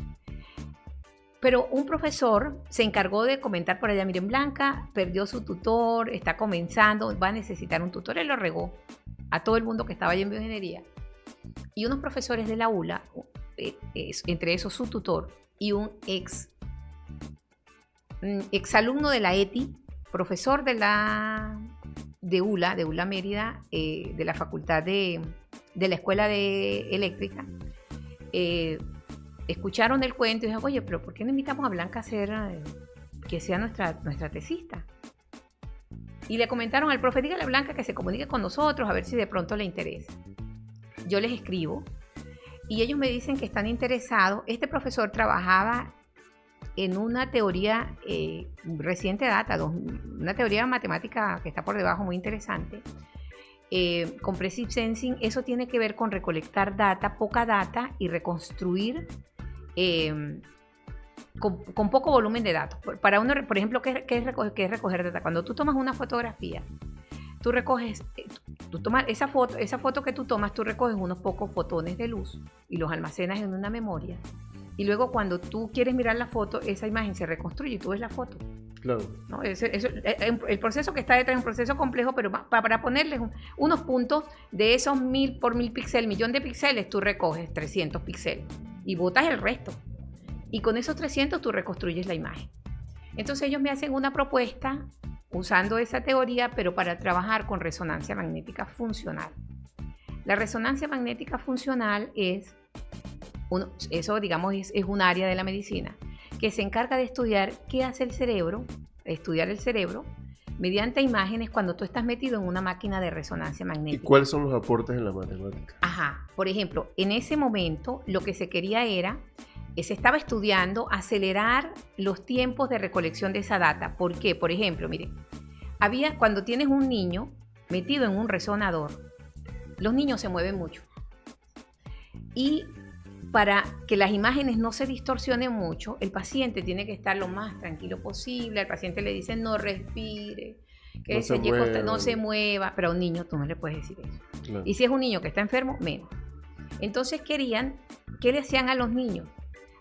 Pero un profesor se encargó de comentar por allá, miren, Blanca perdió su tutor, está comenzando, va a necesitar un tutor. Él lo regó a todo el mundo que estaba allá en bioingeniería. Y unos profesores de la ULA, entre esos su tutor y un exalumno de la ETI, profesor de ULA Mérida, de la facultad de la Escuela de Eléctrica, escucharon el cuento y dijeron, oye, pero ¿por qué no invitamos a Blanca a ser, que sea nuestra tesista? Y le comentaron al profe, dígale a Blanca que se comunique con nosotros a ver si de pronto le interesa. Yo les escribo y ellos me dicen que están interesados. Este profesor trabajaba en una teoría reciente data, una teoría matemática que está por debajo muy interesante, con Precise Sensing. Eso tiene que ver con recolectar data, poca data, y reconstruir con poco volumen de datos. Para uno, por ejemplo, ¿qué es recoger data? Cuando tú tomas una fotografía, tú recoges, tomas esa foto que tú tomas, tú recoges unos pocos fotones de luz y los almacenas en una memoria. Y luego cuando tú quieres mirar la foto, esa imagen se reconstruye y tú ves la foto. Claro. ¿No? El proceso que está detrás es un proceso complejo, pero para ponerles unos puntos de esos 1000 por 1000 píxeles, millón de píxeles, tú recoges 300 píxeles y botas el resto. Y con esos 300 tú reconstruyes la imagen. Entonces ellos me hacen una propuesta usando esa teoría, pero para trabajar con resonancia magnética funcional. La resonancia magnética funcional es un área de la medicina que se encarga de estudiar qué hace el cerebro, estudiar el cerebro mediante imágenes cuando tú estás metido en una máquina de resonancia magnética. ¿Y cuáles son los aportes en la matemática? Ajá, por ejemplo, en ese momento lo que se quería se estaba estudiando acelerar los tiempos de recolección de esa data. ¿Por qué? Por ejemplo, miren, cuando tienes un niño metido en un resonador, los niños se mueven mucho. Y para que las imágenes no se distorsionen mucho, el paciente tiene que estar lo más tranquilo posible. Al paciente le dicen no respire, que no se mueva, pero a un niño tú no le puedes decir eso. Claro. Y si es un niño que está enfermo, menos. Entonces ¿qué le hacían a los niños?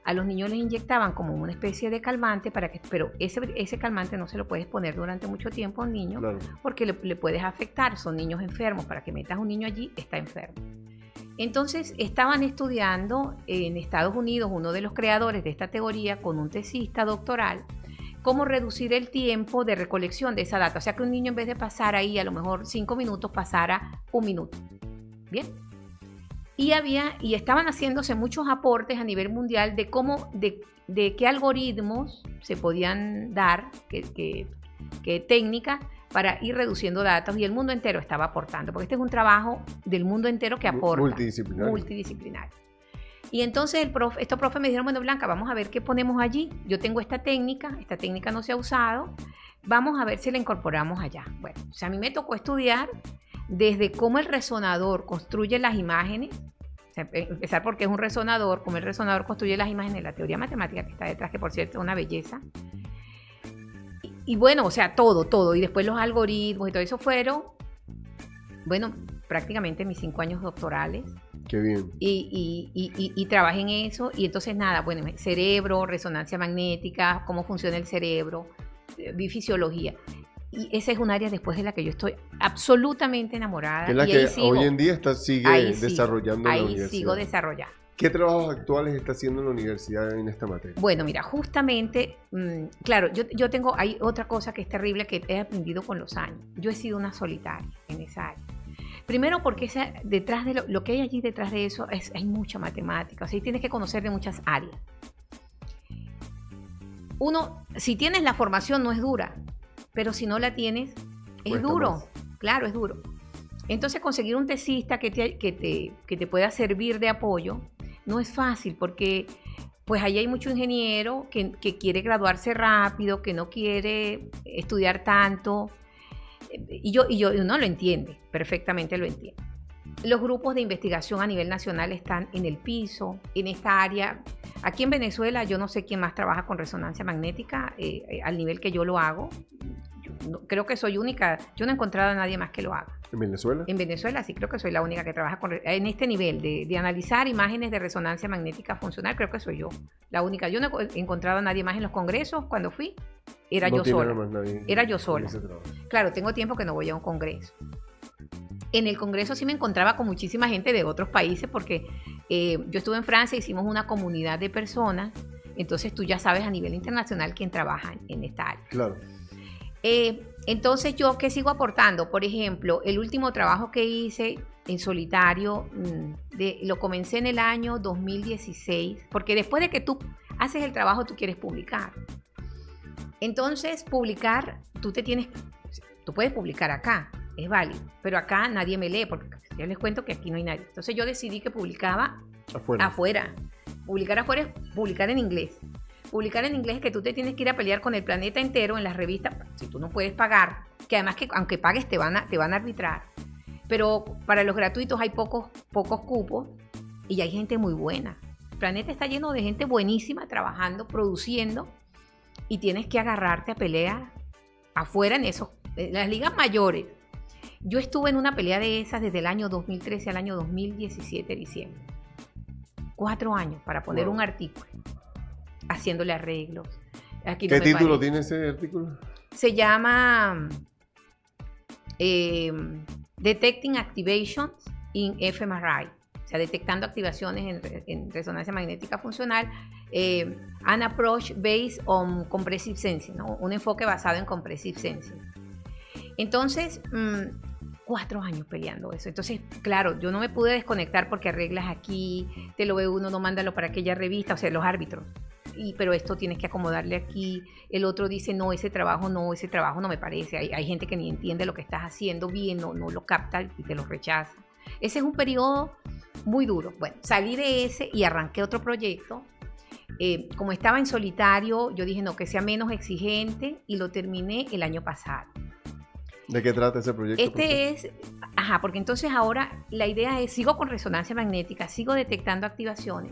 A los niños les inyectaban como una especie de calmante, pero ese calmante no se lo puedes poner durante mucho tiempo a un niño, claro, porque le puedes afectar. Son niños enfermos. Para que metas a un niño allí, está enfermo. Entonces estaban estudiando en Estados Unidos, uno de los creadores de esta teoría, con un tesista doctoral, cómo reducir el tiempo de recolección de esa data. O sea, que un niño, en vez de pasar ahí a lo mejor 5 minutos, pasara 1 minuto. Bien. Y estaban haciéndose muchos aportes a nivel mundial de qué algoritmos se podían dar, qué técnicas para ir reduciendo datos, y el mundo entero estaba aportando, porque este es un trabajo del mundo entero que aporta. Multidisciplinario. Y entonces estos profes me dijeron, bueno, Blanca, vamos a ver qué ponemos allí. Yo tengo esta técnica no se ha usado, vamos a ver si la incorporamos allá. Bueno, o sea, a mí me tocó estudiar desde cómo el resonador construye las imágenes, o sea, empezar porque es un resonador, cómo el resonador construye las imágenes, la teoría matemática que está detrás, que por cierto es una belleza. Y bueno, o sea, todo. Y después los algoritmos y todo eso fueron, bueno, prácticamente mis 5 años doctorales. Qué bien. Y trabajé en eso. Y entonces nada, bueno, cerebro, resonancia magnética, cómo funciona el cerebro, vi fisiología. Y esa es un área después de la que yo estoy absolutamente enamorada. Que es la y que sigo, hoy en día sigue desarrollando en la universidad. Ahí sigo desarrollando. ¿Qué trabajos actuales está haciendo en la universidad en esta materia? Bueno, mira, justamente, claro, yo tengo, hay otra cosa que es terrible que he aprendido con los años. Yo he sido una solitaria en esa área. Primero porque detrás de lo que hay allí detrás de eso hay mucha matemática, o sea, tienes que conocer de muchas áreas. Uno, si tienes la formación no es dura, pero si no la tienes, es Cuesta duro. más. Claro, es duro. Entonces conseguir un tesista que te pueda servir de apoyo no es fácil porque pues ahí hay mucho ingeniero que quiere graduarse rápido, que no quiere estudiar tanto y uno lo entiende, perfectamente lo entiende. Los grupos de investigación a nivel nacional están en el piso, en esta área. Aquí en Venezuela yo no sé quién más trabaja con resonancia magnética al nivel que yo lo hago. Creo que soy única, yo no he encontrado a nadie más que lo haga. ¿En Venezuela? En Venezuela sí, creo que soy la única que trabaja en este nivel de analizar imágenes de resonancia magnética funcional, creo que soy yo, la única. Yo no he encontrado a nadie más en los congresos, cuando fui, era yo sola. Era yo sola. Claro, tengo tiempo que no voy a un congreso. En el congreso sí me encontraba con muchísima gente de otros países porque yo estuve en Francia, hicimos una comunidad de personas, entonces tú ya sabes a nivel internacional quién trabaja en esta área. Claro. Entonces yo, ¿qué sigo aportando? Por ejemplo, el último trabajo que hice en solitario, lo comencé en el año 2016, porque después de que tú haces el trabajo, tú quieres publicar. Entonces, publicar, tú puedes publicar acá, es válido, pero acá nadie me lee, porque yo les cuento que aquí no hay nadie. Entonces yo decidí que publicaba afuera. Publicar afuera es publicar en inglés. Publicar en inglés es que tú te tienes que ir a pelear con el planeta entero en las revistas, si tú no puedes pagar, que además que aunque pagues te van a arbitrar. Pero para los gratuitos hay pocos cupos y hay gente muy buena. El planeta está lleno de gente buenísima trabajando, produciendo, y tienes que agarrarte a pelear afuera en las ligas mayores. Yo estuve en una pelea de esas desde el año 2013 al año 2017, diciembre. 4 años para poner un artículo, haciéndole arreglos. Aquí ¿Qué título tiene ese artículo? Se llama Detecting Activations in fMRI, o sea, detectando activaciones en resonancia magnética funcional, an approach based on compressive sensing, ¿no? Un enfoque basado en compressive sensing. Entonces, 4 años peleando eso. Entonces, claro, yo no me pude desconectar porque arreglas aquí, te lo ve uno, no mándalo para aquella revista, o sea, los árbitros. Pero esto tienes que acomodarle aquí. El otro dice, no, ese trabajo no me parece. Hay gente que ni entiende lo que estás haciendo bien, no lo capta y te lo rechaza. Ese es un periodo muy duro. Bueno, salí de ese y arranqué otro proyecto. Como estaba en solitario, yo dije, no, que sea menos exigente, y lo terminé el año pasado. ¿De qué trata ese proyecto? Porque entonces ahora la idea es, sigo con resonancia magnética, sigo detectando activaciones,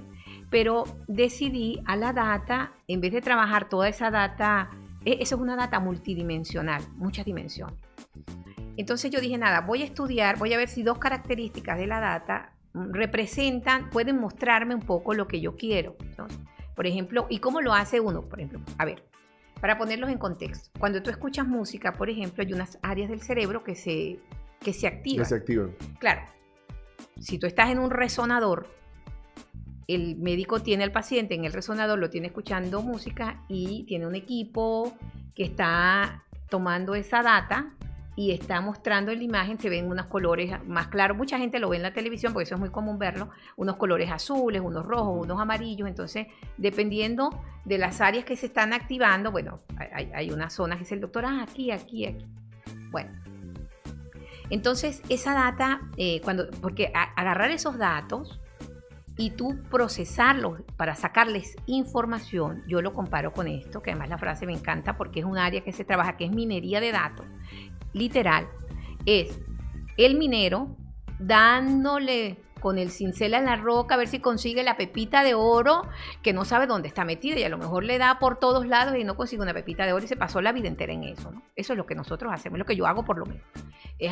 pero decidí a la data, en vez de trabajar toda esa data, eso es una data multidimensional, muchas dimensiones. Entonces yo dije, nada, voy a estudiar, voy a ver si 2 características de la data pueden mostrarme un poco lo que yo quiero, ¿no? Por ejemplo, ¿y cómo lo hace uno? Por ejemplo, a ver, para ponerlos en contexto, cuando tú escuchas música, por ejemplo, hay unas áreas del cerebro que se activan. Que se activan. Claro, si tú estás en un resonador, el médico tiene al paciente en el resonador, lo tiene escuchando música y tiene un equipo que está tomando esa data y está mostrando en la imagen, se ven unos colores más claros. Mucha gente lo ve en la televisión porque eso es muy común verlo, unos colores azules, unos rojos, unos amarillos. Entonces, dependiendo de las áreas que se están activando, bueno, hay una zona que es el doctor, aquí. Bueno, entonces esa data, porque agarrar esos datos y tú procesarlos para sacarles información, yo lo comparo con esto, que además la frase me encanta porque es un área que se trabaja, que es minería de datos. Literal, es el minero dándole con el cincel en la roca a ver si consigue la pepita de oro que no sabe dónde está metida y a lo mejor le da por todos lados y no consigue una pepita de oro y se pasó la vida entera en eso, ¿no? Eso es lo que nosotros hacemos, lo que yo hago por lo menos. Es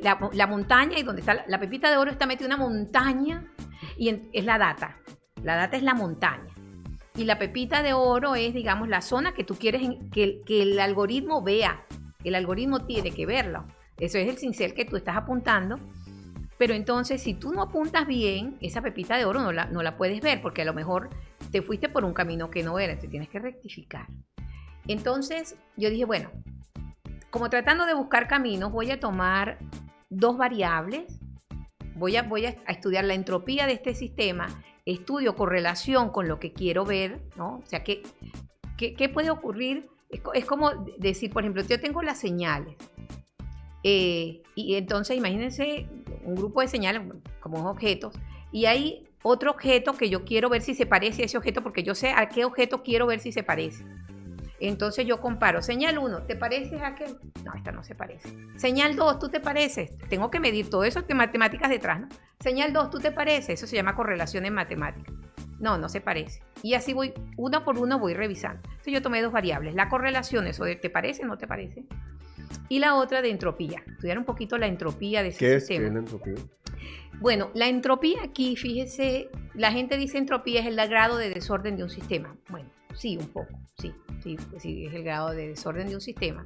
la montaña y donde está la pepita de oro está metida una montaña y es la data. La data es la montaña. Y la pepita de oro es, digamos, la zona que tú quieres que el algoritmo vea. El algoritmo tiene que verlo. Eso es el cincel que tú estás apuntando. Pero entonces, si tú no apuntas bien, esa pepita de oro no la puedes ver, porque a lo mejor te fuiste por un camino que no era, te tienes que rectificar. Entonces, yo dije, bueno, como tratando de buscar caminos, voy a tomar dos variables, voy a estudiar la entropía de este sistema, estudio correlación con lo que quiero ver, ¿no? O sea, ¿qué puede ocurrir? Es como decir, por ejemplo, yo tengo las señales, y entonces imagínense un grupo de señales como objetos y hay otro objeto que yo quiero ver si se parece a ese objeto porque yo sé a qué objeto quiero ver si se parece. Entonces yo comparo, señal 1, ¿te pareces a aquel? No, esta no se parece. Señal 2, ¿tú te pareces? Tengo que medir todo eso de matemáticas detrás, ¿no? Señal 2, ¿tú te pareces? Eso se llama correlación en matemáticas. No se parece. Y así voy, uno por uno voy revisando. Entonces yo tomé dos variables, la correlación, eso de ¿te parece o no te parece? Y la otra de entropía, estudiar un poquito la entropía de ese sistema. ¿Qué es la entropía? Bueno, la entropía aquí, fíjese, la gente dice entropía es el grado de desorden de un sistema. Bueno, sí, un poco, sí, es el grado de desorden de un sistema.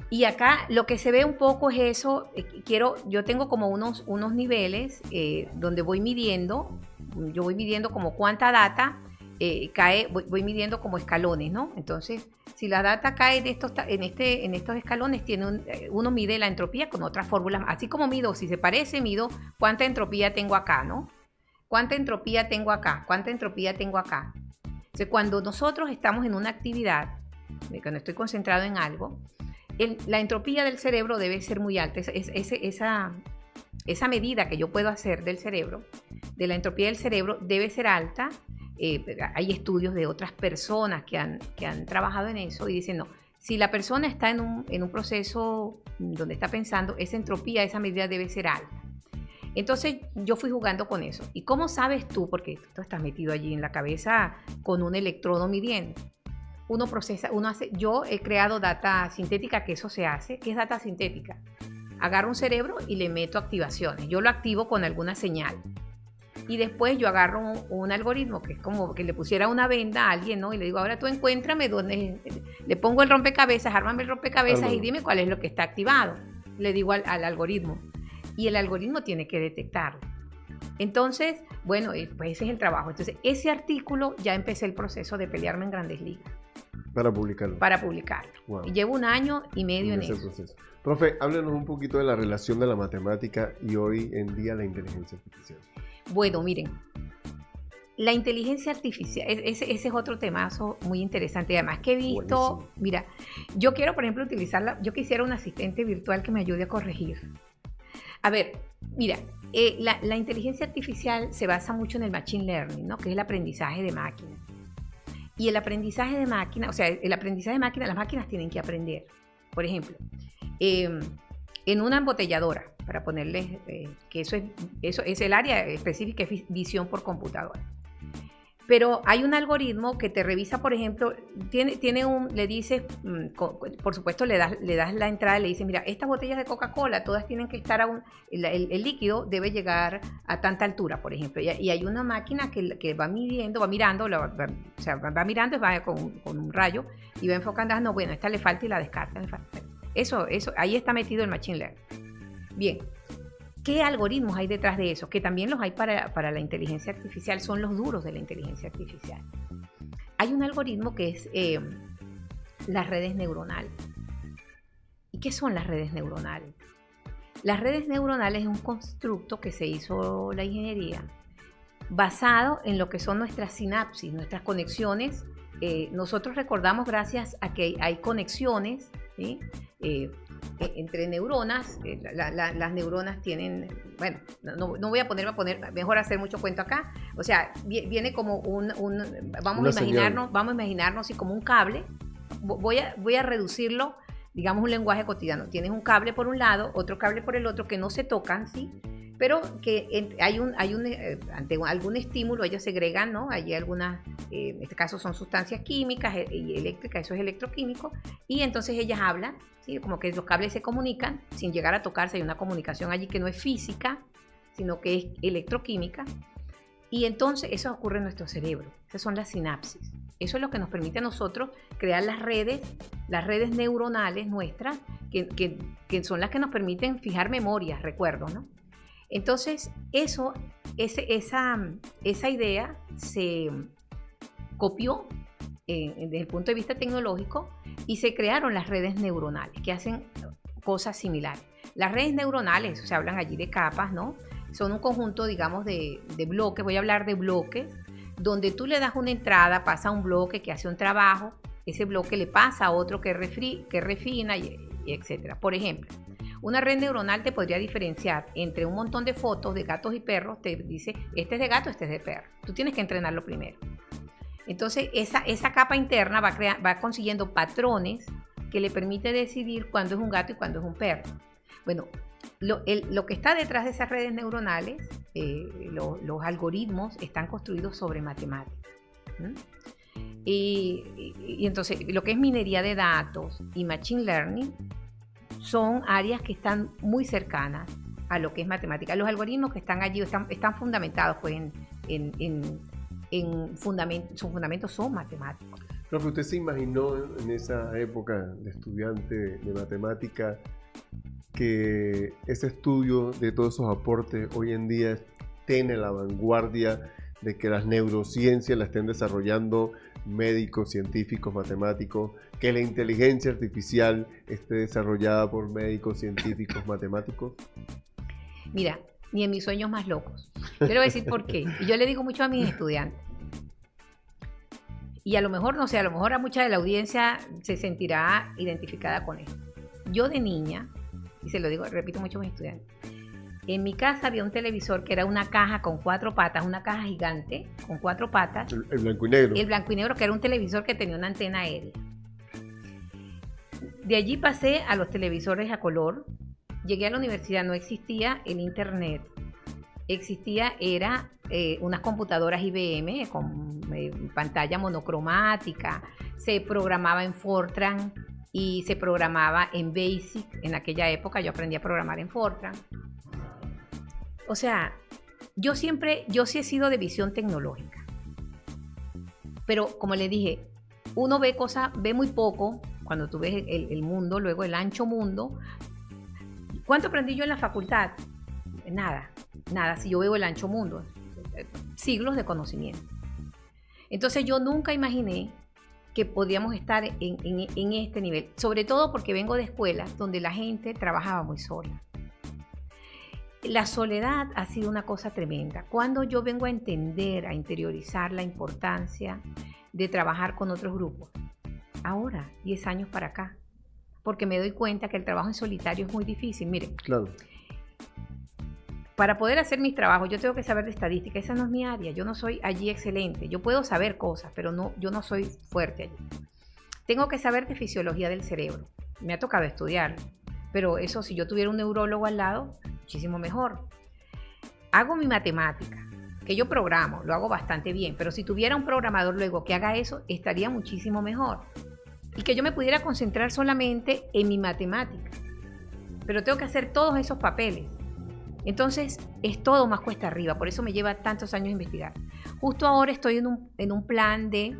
Y acá lo que se ve un poco es eso, yo tengo como unos niveles donde voy midiendo como cuánta data cae, voy midiendo como escalones, ¿no? Entonces, si la data cae en estos escalones, uno mide la entropía con otras fórmulas, así como mido, si se parece, mido cuánta entropía tengo acá, ¿no? ¿Cuánta entropía tengo acá? ¿Cuánta entropía tengo acá? Entonces, cuando nosotros estamos en una actividad, cuando estoy concentrado en algo, la entropía del cerebro debe ser muy alta. Esa medida que yo puedo hacer del cerebro, de la entropía del cerebro, debe ser alta. Hay estudios de otras personas que han trabajado en eso y dicen, no, si la persona está en un proceso donde está pensando, esa entropía, esa medida debe ser alta. Entonces yo fui jugando con eso. ¿Y cómo sabes tú? Porque tú estás metido allí en la cabeza con un electrodo midiendo. Yo he creado data sintética, que eso se hace. ¿Qué es data sintética? Agarro un cerebro y le meto activaciones. Yo lo activo con alguna señal. Y después yo agarro un algoritmo que es como que le pusiera una venda a alguien, ¿no? Y le digo, ahora tú encuéntrame dónde, le pongo el rompecabezas, ármame el rompecabezas y dime cuál es lo que está activado. Le digo al algoritmo. Y el algoritmo tiene que detectarlo. Entonces, bueno, pues ese es el trabajo. Entonces, ese artículo ya empecé el proceso de pelearme en Grandes Ligas. Para publicarlo. Para publicarlo. Wow. Y llevo 1 año y medio en eso. Proceso. Profe, háblenos un poquito de la relación de la matemática y hoy en día la inteligencia artificial. Bueno, miren, la inteligencia artificial, ese es otro temazo muy interesante. Y además que he visto, buenísimo. Mira, yo quiero, por ejemplo, utilizarla, yo quisiera un asistente virtual que me ayude a corregir. A ver, mira, la inteligencia artificial se basa mucho en el machine learning, ¿no? Que es el aprendizaje de máquina. Y el aprendizaje de máquina, o sea, el aprendizaje de máquina, las máquinas tienen que aprender. Por ejemplo, en una embotelladora, para ponerles, que eso es el área específica, es visión por computadora. Pero hay un algoritmo que te revisa, por ejemplo, le dices, por supuesto le das la entrada y le dices, mira, estas botellas de Coca-Cola, todas tienen que estar el líquido debe llegar a tanta altura, por ejemplo. Y hay una máquina que va mirando, va con un rayo y va enfocando, no, bueno, esta le falta y la descarta. Eso, ahí está metido el machine learning. Bien. ¿Qué algoritmos hay detrás de eso? Que también los hay para la inteligencia artificial, son los duros de la inteligencia artificial. Hay un algoritmo que es las redes neuronales. ¿Y qué son las redes neuronales? Las redes neuronales es un constructo que se hizo la ingeniería basado en lo que son nuestras sinapsis, nuestras conexiones. Nosotros recordamos gracias a que hay conexiones, ¿sí? Entre neuronas. Las neuronas tienen, bueno, no voy a ponerme mejor hacer mucho cuento acá. O sea, viene como vamos a imaginarnos así como un cable. Voy a reducirlo, digamos, un lenguaje cotidiano. Tienes un cable por un lado, otro cable por el otro, que no se tocan, ¿sí? pero que ante algún estímulo ellos segregan, ¿no? Hay algunas, en este caso son sustancias químicas y eléctricas, eso es electroquímico, y entonces ellas hablan, ¿sí? Como que los cables se comunican sin llegar a tocarse, hay una comunicación allí que no es física, sino que es electroquímica, y entonces eso ocurre en nuestro cerebro, esas son las sinapsis. Eso es lo que nos permite a nosotros crear las redes neuronales nuestras, que son las que nos permiten fijar memorias, recuerdos, ¿no? Entonces, esa idea se copió desde el punto de vista tecnológico y se crearon las redes neuronales que hacen cosas similares. Las redes neuronales, se hablan allí de capas, ¿no? Son un conjunto, digamos, de bloques, voy a hablar de bloques, donde tú le das una entrada, pasa un bloque que hace un trabajo, ese bloque le pasa a otro que refina y etcétera. Por ejemplo, una red neuronal te podría diferenciar entre un montón de fotos de gatos y perros, te dice, este es de gato, este es de perro. Tú tienes que entrenarlo primero. Entonces, esa capa interna va consiguiendo patrones que le permite decidir cuándo es un gato y cuándo es un perro. Bueno, lo que está detrás de esas redes neuronales, los algoritmos están construidos sobre matemáticas. Y entonces, lo que es minería de datos y machine learning son áreas que están muy cercanas a lo que es matemática. Los algoritmos que están allí están fundamentados pues, sus fundamentos son matemáticos. Pero ¿usted se imaginó en esa época de estudiante de matemática que ese estudio de todos esos aportes hoy en día estén en la vanguardia de que las neurociencias la estén desarrollando médicos, científicos, matemáticos, que la inteligencia artificial esté desarrollada por médicos, científicos, matemáticos? Mira, ni en mis sueños más locos. Yo le voy a decir por qué. Y yo le digo mucho a mis estudiantes. Y a lo mejor, no sé, a lo mejor a mucha de la audiencia se sentirá identificada con esto. Yo de niña, y se lo digo, repito mucho a mis estudiantes, en mi casa había un televisor que era una caja con 4 patas, una caja gigante con 4 patas. El blanco y negro. El blanco y negro, que era un televisor que tenía una antena aérea. De allí pasé a los televisores a color. Llegué a la universidad, no existía el internet. Era unas computadoras IBM con pantalla monocromática. Se programaba en Fortran y se programaba en BASIC. En aquella época yo aprendí a programar en Fortran. O sea, yo sí he sido de visión tecnológica. Pero como le dije, uno ve muy poco cuando tú ves el mundo, luego el ancho mundo. ¿Cuánto aprendí yo en la facultad? Nada, si yo veo el ancho mundo, siglos de conocimiento. Entonces yo nunca imaginé que podíamos estar en este nivel, sobre todo porque vengo de escuelas donde la gente trabajaba muy sola. La soledad ha sido una cosa tremenda. Cuando yo vengo a entender, a interiorizar la importancia de trabajar con otros grupos, ahora, 10 años para acá, porque me doy cuenta que el trabajo en solitario es muy difícil. Miren, claro. Para poder hacer mis trabajos, yo tengo que saber de estadística. Esa no es mi área. Yo no soy allí excelente. Yo puedo saber cosas, pero yo no soy fuerte allí. Tengo que saber de fisiología del cerebro. Me ha tocado estudiar, pero eso, si yo tuviera un neurólogo al lado, muchísimo mejor. Hago mi matemática, que yo programo, lo hago bastante bien, pero si tuviera un programador luego que haga eso, estaría muchísimo mejor. Y que yo me pudiera concentrar solamente en mi matemática. Pero tengo que hacer todos esos papeles. Entonces, es todo más cuesta arriba, por eso me lleva tantos años investigar. Justo ahora estoy en un plan de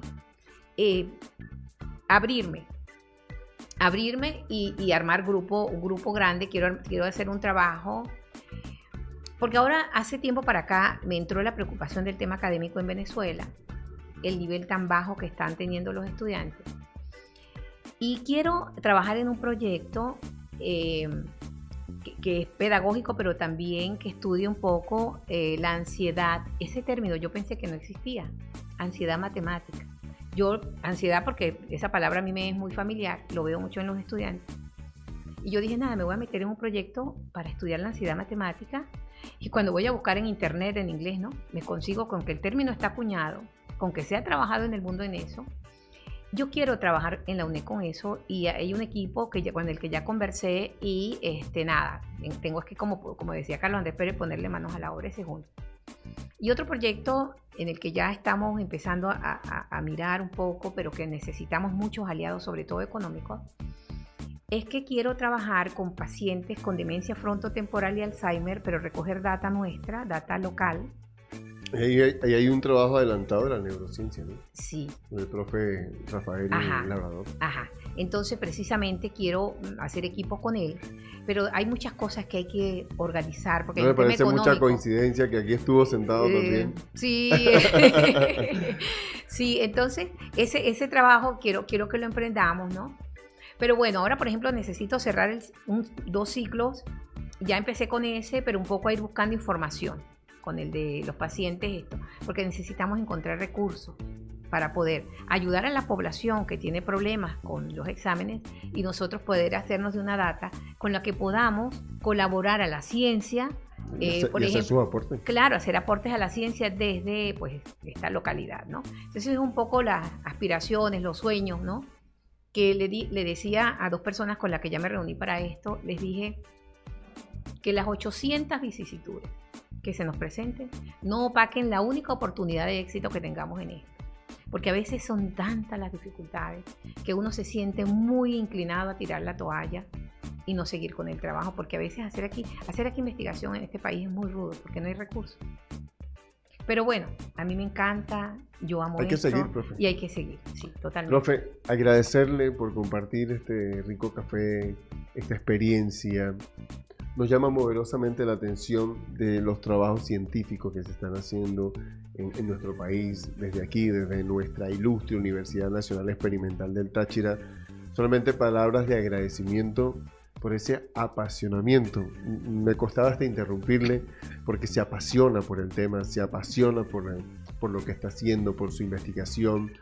abrirme y armar un grupo grande. Quiero hacer un trabajo, porque ahora hace tiempo para acá me entró la preocupación del tema académico en Venezuela, el nivel tan bajo que están teniendo los estudiantes. Y quiero trabajar en un proyecto que es pedagógico, pero también que estudie un poco la ansiedad. Ese término yo pensé que no existía, ansiedad matemática. Ansiedad, porque esa palabra a mí me es muy familiar, lo veo mucho en los estudiantes. Y yo dije, nada, me voy a meter en un proyecto para estudiar la ansiedad matemática. Y cuando voy a buscar en internet, en inglés, ¿no? Me consigo con que el término está acuñado, con que se ha trabajado en el mundo en eso. yo quiero trabajar en la UNED con eso y hay un equipo con el que ya conversé y nada, tengo que, como decía Carlos Andrés Pérez, ponerle manos a la obra ese junto. Y otro proyecto en el que ya estamos empezando a mirar un poco, pero que necesitamos muchos aliados, sobre todo económicos, es que quiero trabajar con pacientes con demencia frontotemporal y Alzheimer, pero recoger data nuestra, data local. Ahí hay un trabajo adelantado de la neurociencia, ¿no? Sí. El profe Rafael Labrador. Ajá. Entonces, precisamente quiero hacer equipo con él, pero hay muchas cosas que hay que organizar. Porque no me parece mucha coincidencia que aquí estuvo sentado también. Sí. Sí, entonces, ese trabajo quiero que lo emprendamos, ¿no? Pero bueno, ahora, por ejemplo, necesito cerrar 2 ciclos. Ya empecé con ese, pero un poco a ir buscando información con el de los pacientes, porque necesitamos encontrar recursos para poder ayudar a la población que tiene problemas con los exámenes y nosotros poder hacernos de una data con la que podamos colaborar a la ciencia. Por ejemplo, hacer sus aportes. Claro, hacer aportes a la ciencia desde pues, esta localidad, ¿no? Entonces es un poco las aspiraciones, los sueños, ¿no? Que le decía a 2 personas con las que ya me reuní para esto, les dije que las 800 vicisitudes que se nos presenten no opaquen la única oportunidad de éxito que tengamos en esto. Porque a veces son tantas las dificultades que uno se siente muy inclinado a tirar la toalla y no seguir con el trabajo, porque a veces hacer aquí investigación en este país es muy rudo, porque no hay recursos. Pero bueno, a mí me encanta, yo amo esto. Hay que seguir, profe. Y hay que seguir, sí, totalmente. Profe, agradecerle por compartir este rico café, esta experiencia. Nos llama poderosamente la atención de los trabajos científicos que se están haciendo en nuestro país, desde aquí, desde nuestra ilustre Universidad Nacional Experimental del Táchira. Solamente palabras de agradecimiento por ese apasionamiento. Me costaba hasta interrumpirle porque se apasiona por el tema, se apasiona por lo que está haciendo, por su investigación,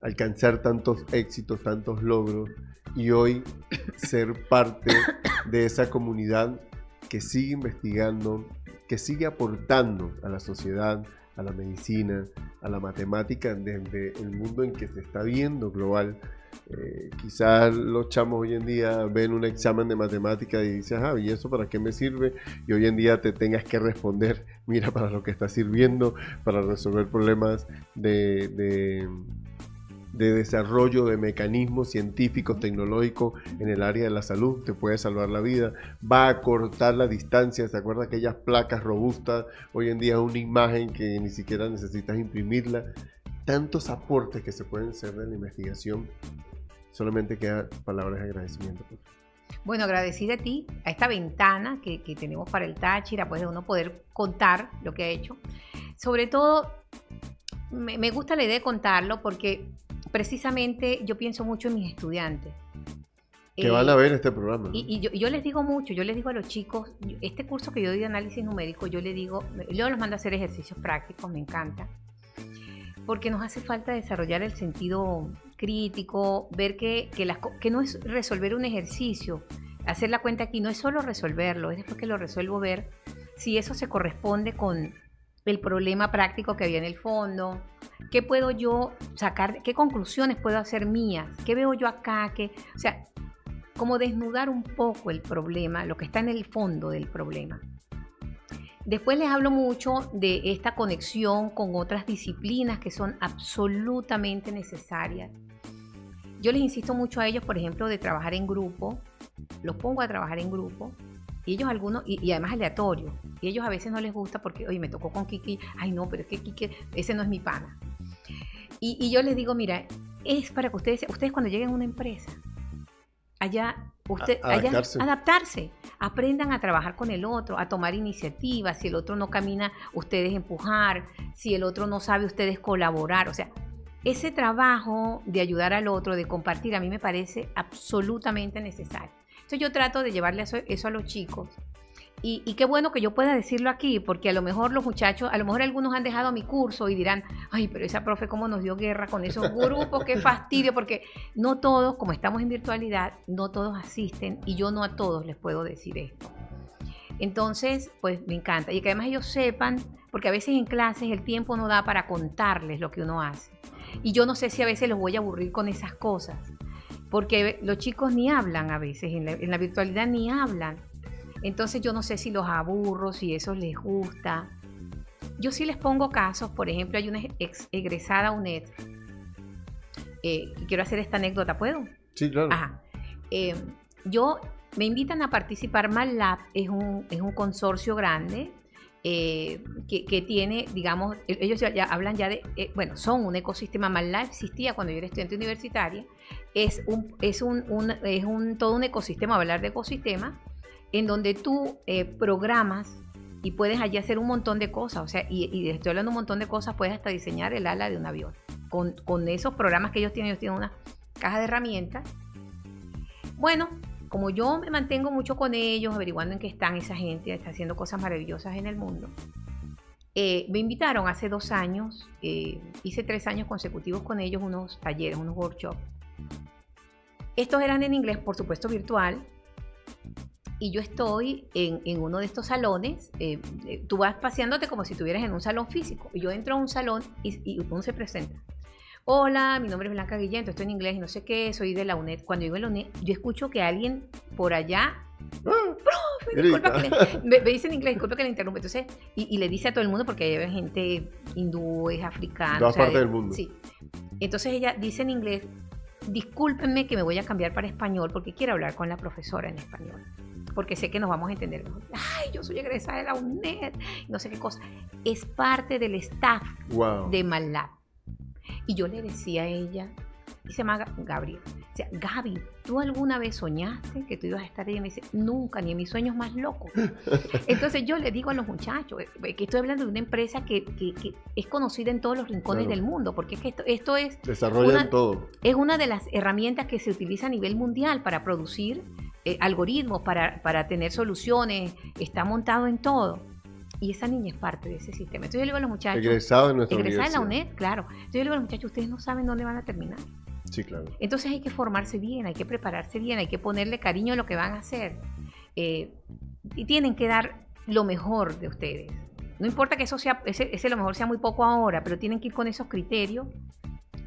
alcanzar tantos éxitos, tantos logros y hoy ser parte de esa comunidad que sigue investigando, que sigue aportando a la sociedad, a la medicina, a la matemática desde el mundo en que se está viendo global. Quizás los chamos hoy en día ven un examen de matemática y dicen, ¿y eso para qué me sirve? Y hoy en día te tengas que responder, mira, para lo que está sirviendo, para resolver problemas de desarrollo de mecanismos científicos, tecnológicos en el área de la salud, te puede salvar la vida, va a cortar la distancia. ¿Se acuerdan aquellas placas robustas? Hoy en día es una imagen que ni siquiera necesitas imprimirla. Tantos aportes que se pueden hacer de la investigación. Solamente quedan palabras de agradecimiento. Bueno, agradecida a ti, a esta ventana que tenemos para el Táchira, pues de uno poder contar lo que ha hecho. Sobre todo, me gusta la idea de contarlo porque precisamente yo pienso mucho en mis estudiantes. Que van a ver este programa, ¿no? Y yo les digo mucho, yo les digo a los chicos, este curso que yo doy de análisis numérico, yo los mando a hacer ejercicios prácticos, me encanta. Porque nos hace falta desarrollar el sentido crítico, ver que no es resolver un ejercicio, hacer la cuenta aquí, no es solo resolverlo, es después que lo resuelvo ver si eso se corresponde con el problema práctico que había en el fondo, qué puedo yo sacar, qué conclusiones puedo hacer mías, qué veo yo acá, o sea, como desnudar un poco el problema, lo que está en el fondo del problema. Después les hablo mucho de esta conexión con otras disciplinas que son absolutamente necesarias. Yo les insisto mucho a ellos, por ejemplo, de trabajar en grupo. Los pongo a trabajar en grupo. Y ellos algunos, y además aleatorio. Y ellos a veces no les gusta porque, oye, me tocó con Kiki. Ay, no, pero es que Kiki, ese no es mi pana. Y yo les digo, mira, es para que ustedes cuando lleguen a una empresa, adaptarse, aprendan a trabajar con el otro, a tomar iniciativas. Si el otro no camina, ustedes empujar. Si el otro no sabe, ustedes colaborar. O sea, ese trabajo de ayudar al otro, de compartir, a mí me parece absolutamente necesario. Entonces yo trato de llevarle eso a los chicos. Y qué bueno que yo pueda decirlo aquí, porque a lo mejor los muchachos, a lo mejor algunos han dejado mi curso y dirán, ay, pero esa profe cómo nos dio guerra con esos grupos, qué fastidio, porque no todos, como estamos en virtualidad, no todos asisten y yo no a todos les puedo decir esto. Entonces, pues me encanta. Y que además ellos sepan, porque a veces en clases el tiempo no da para contarles lo que uno hace. Y yo no sé si a veces los voy a aburrir con esas cosas, porque los chicos ni hablan a veces, en la virtualidad ni hablan. Entonces yo no sé si los aburro, si eso les gusta. Yo sí les pongo casos, por ejemplo, hay una ex egresada UNED. Quiero hacer esta anécdota, ¿puedo? Sí, claro. Ajá. Me invitan a participar. MATLAB es un consorcio grande que tiene, digamos, ellos ya hablan ya de, bueno, son un ecosistema. MATLAB existía cuando yo era estudiante universitaria. Todo un ecosistema, hablar de ecosistema, en donde tú programas y puedes allí hacer un montón de cosas, o sea, y estoy hablando de un montón de cosas, puedes hasta diseñar el ala de un avión. Con esos programas que ellos tienen una caja de herramientas. Bueno, como yo me mantengo mucho con ellos, averiguando en qué están esa gente, está haciendo cosas maravillosas en el mundo, me invitaron hace 2 años, hice 3 años consecutivos con ellos, unos talleres, unos workshops. Estos eran en inglés, por supuesto virtual, y yo estoy en uno de estos salones. Tú vas paseándote como si estuvieras en un salón físico, y yo entro a un salón y uno se presenta. Hola, mi nombre es Blanca Guillén, estoy en inglés y no sé qué, soy de la UNED. Cuando digo en la UNED, yo escucho que alguien por allá, profe, disculpa me dice en inglés, disculpa que le interrumpa. Entonces, y le dice a todo el mundo, porque hay gente hindúes, africanos. De todas partes del mundo. Sí. Entonces ella dice en inglés, discúlpenme que me voy a cambiar para español porque quiero hablar con la profesora en español, porque sé que nos vamos a entender mejor. Ay, yo soy egresada de la UNED, no sé qué cosa. Es parte del staff de MATLAB. Y yo le decía a ella, y se llama Gabriel, o sea, Gaby, ¿tú alguna vez soñaste que tú ibas a estar ahí? Y me dice, nunca, ni en mis sueños más locos. Entonces yo le digo a los muchachos que estoy hablando de una empresa que es conocida en todos los rincones del mundo, porque es que esto es... Desarrollan todo. Es una de las herramientas que se utiliza a nivel mundial para producir algoritmos, para tener soluciones, está montado en todo. Y esa niña es parte de ese sistema. Entonces yo le digo a los muchachos... Egresado en nuestra universidad. Egresada en la UNED, claro. Entonces yo le digo a los muchachos, ustedes no saben dónde van a terminar. Sí, claro. Entonces hay que formarse bien, hay que prepararse bien, hay que ponerle cariño a lo que van a hacer. Y tienen que dar lo mejor de ustedes. No importa que eso sea, ese lo mejor sea muy poco ahora, pero tienen que ir con esos criterios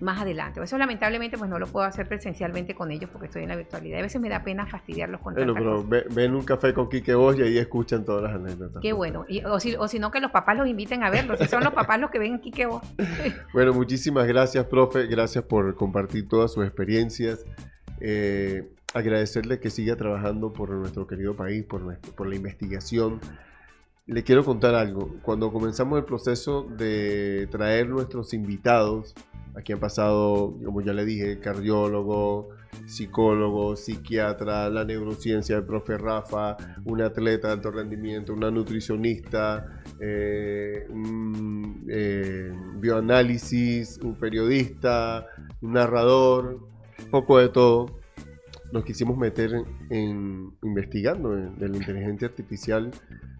más adelante. Eso lamentablemente pues no lo puedo hacer presencialmente con ellos porque estoy en la virtualidad. A veces me da pena fastidiarlos con tanta cosa. Ven un café con Quique Bosch y ahí escuchan todas las anécdotas. Qué bueno. O si no, que los papás los inviten a verlos. Si son los papás los que ven Quique Bosch. Bueno, muchísimas gracias, profe. Gracias por compartir todas sus experiencias. Agradecerle que siga trabajando por nuestro querido país, por la investigación. Le quiero contar algo. Cuando comenzamos el proceso de traer nuestros invitados, aquí han pasado, como ya le dije, cardiólogo, psicólogo, psiquiatra, la neurociencia del profe Rafa, un atleta de alto rendimiento, una nutricionista, un bioanálisis, un periodista, un narrador, un poco de todo. Nos quisimos meter investigando de la inteligencia artificial,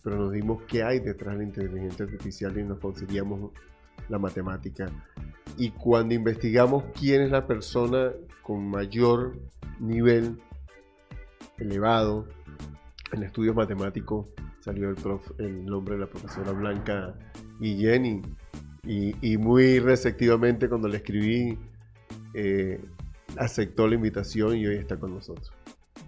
pero nos dimos qué hay detrás de la inteligencia artificial y nos conseguíamos la matemática. Y cuando investigamos quién es la persona con mayor nivel elevado en estudios matemáticos, salió el nombre de la profesora Blanca Guillén, y muy receptivamente cuando le escribí aceptó la invitación y hoy está con nosotros.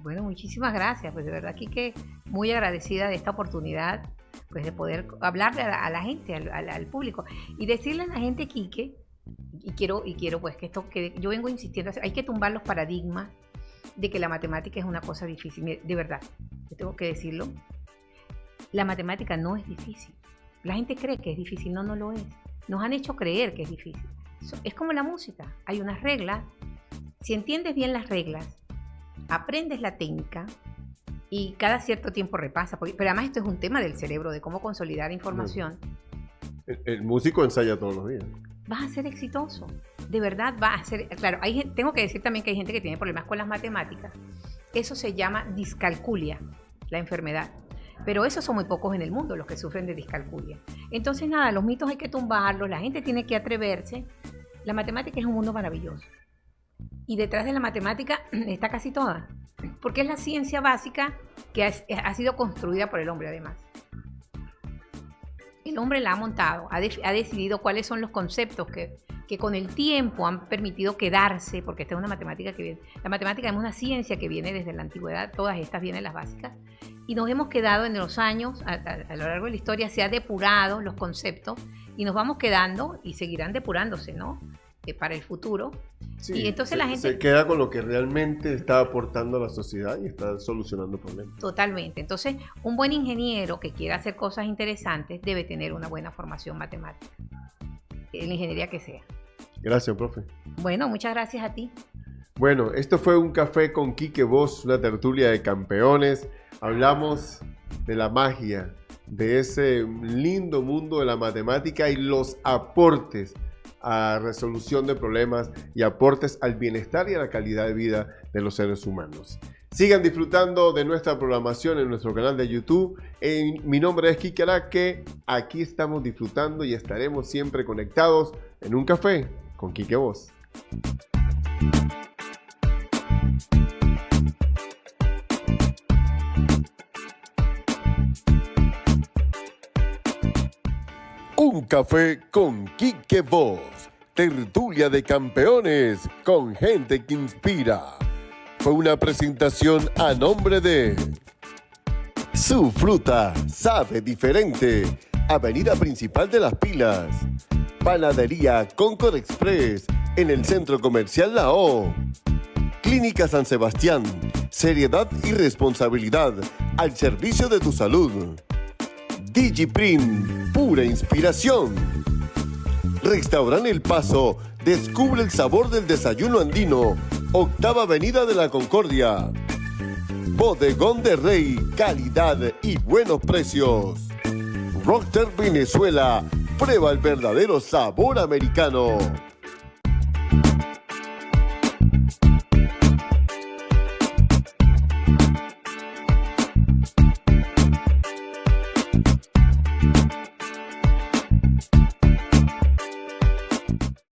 Bueno, muchísimas gracias, pues de verdad que muy agradecida de esta oportunidad, pues de poder hablarle a la gente, al público, y decirle a la gente, Quique, y quiero pues que yo vengo insistiendo, hay que tumbar los paradigmas de que la matemática es una cosa difícil. De verdad, yo tengo que decirlo, la matemática no es difícil. La gente cree que es difícil, no lo es. Nos han hecho creer que es difícil. Es como la música, hay unas reglas. Si entiendes bien las reglas, aprendes la técnica y cada cierto tiempo repasa. Pero además esto es un tema del cerebro, de cómo consolidar información. El músico ensaya todos los días. Vas a ser exitoso. De verdad vas a ser... Claro, tengo que decir también que hay gente que tiene problemas con las matemáticas. Eso se llama discalculia, la enfermedad. Pero esos son muy pocos en el mundo los que sufren de discalculia. Entonces nada, los mitos hay que tumbarlos, la gente tiene que atreverse. La matemática es un mundo maravilloso. Y detrás de la matemática está casi toda, porque es la ciencia básica que ha sido construida por el hombre además. ese hombre la ha montado, ha decidido cuáles son los conceptos que con el tiempo han permitido quedarse, porque esta es una matemática que viene, la matemática es una ciencia que viene desde la antigüedad, todas estas vienen las básicas, y nos hemos quedado en los años, a lo largo de la historia se han depurado los conceptos y nos vamos quedando y seguirán depurándose, ¿no? Para el futuro. Sí, y entonces la gente se queda con lo que realmente está aportando a la sociedad y está solucionando problemas. Totalmente. Entonces, un buen ingeniero que quiera hacer cosas interesantes debe tener una buena formación matemática, en la ingeniería que sea. Gracias, profe. Bueno, muchas gracias a ti. Bueno, esto fue un café con Quique Voz, una tertulia de campeones. Hablamos de la magia, de ese lindo mundo de la matemática y los aportes a resolución de problemas y aportes al bienestar y a la calidad de vida de los seres humanos. Sigan disfrutando de nuestra programación en nuestro canal de YouTube. Mi nombre es Quique Araque. Aquí estamos disfrutando y estaremos siempre conectados en un café con Quique Voz. Un café con Quique Voz. Tertulia de campeones con gente que inspira. Fue una presentación a nombre de Su Fruta Sabe Diferente. Avenida Principal de Las Pilas. Panadería Concord Express en el Centro Comercial La O. Clínica San Sebastián. Seriedad y responsabilidad al servicio de tu salud. DigiPrint, pura inspiración. Restaurante El Paso, descubre el sabor del desayuno andino. Octava Avenida de la Concordia. Bodegón de Rey, calidad y buenos precios. Rockstar Venezuela, prueba el verdadero sabor americano.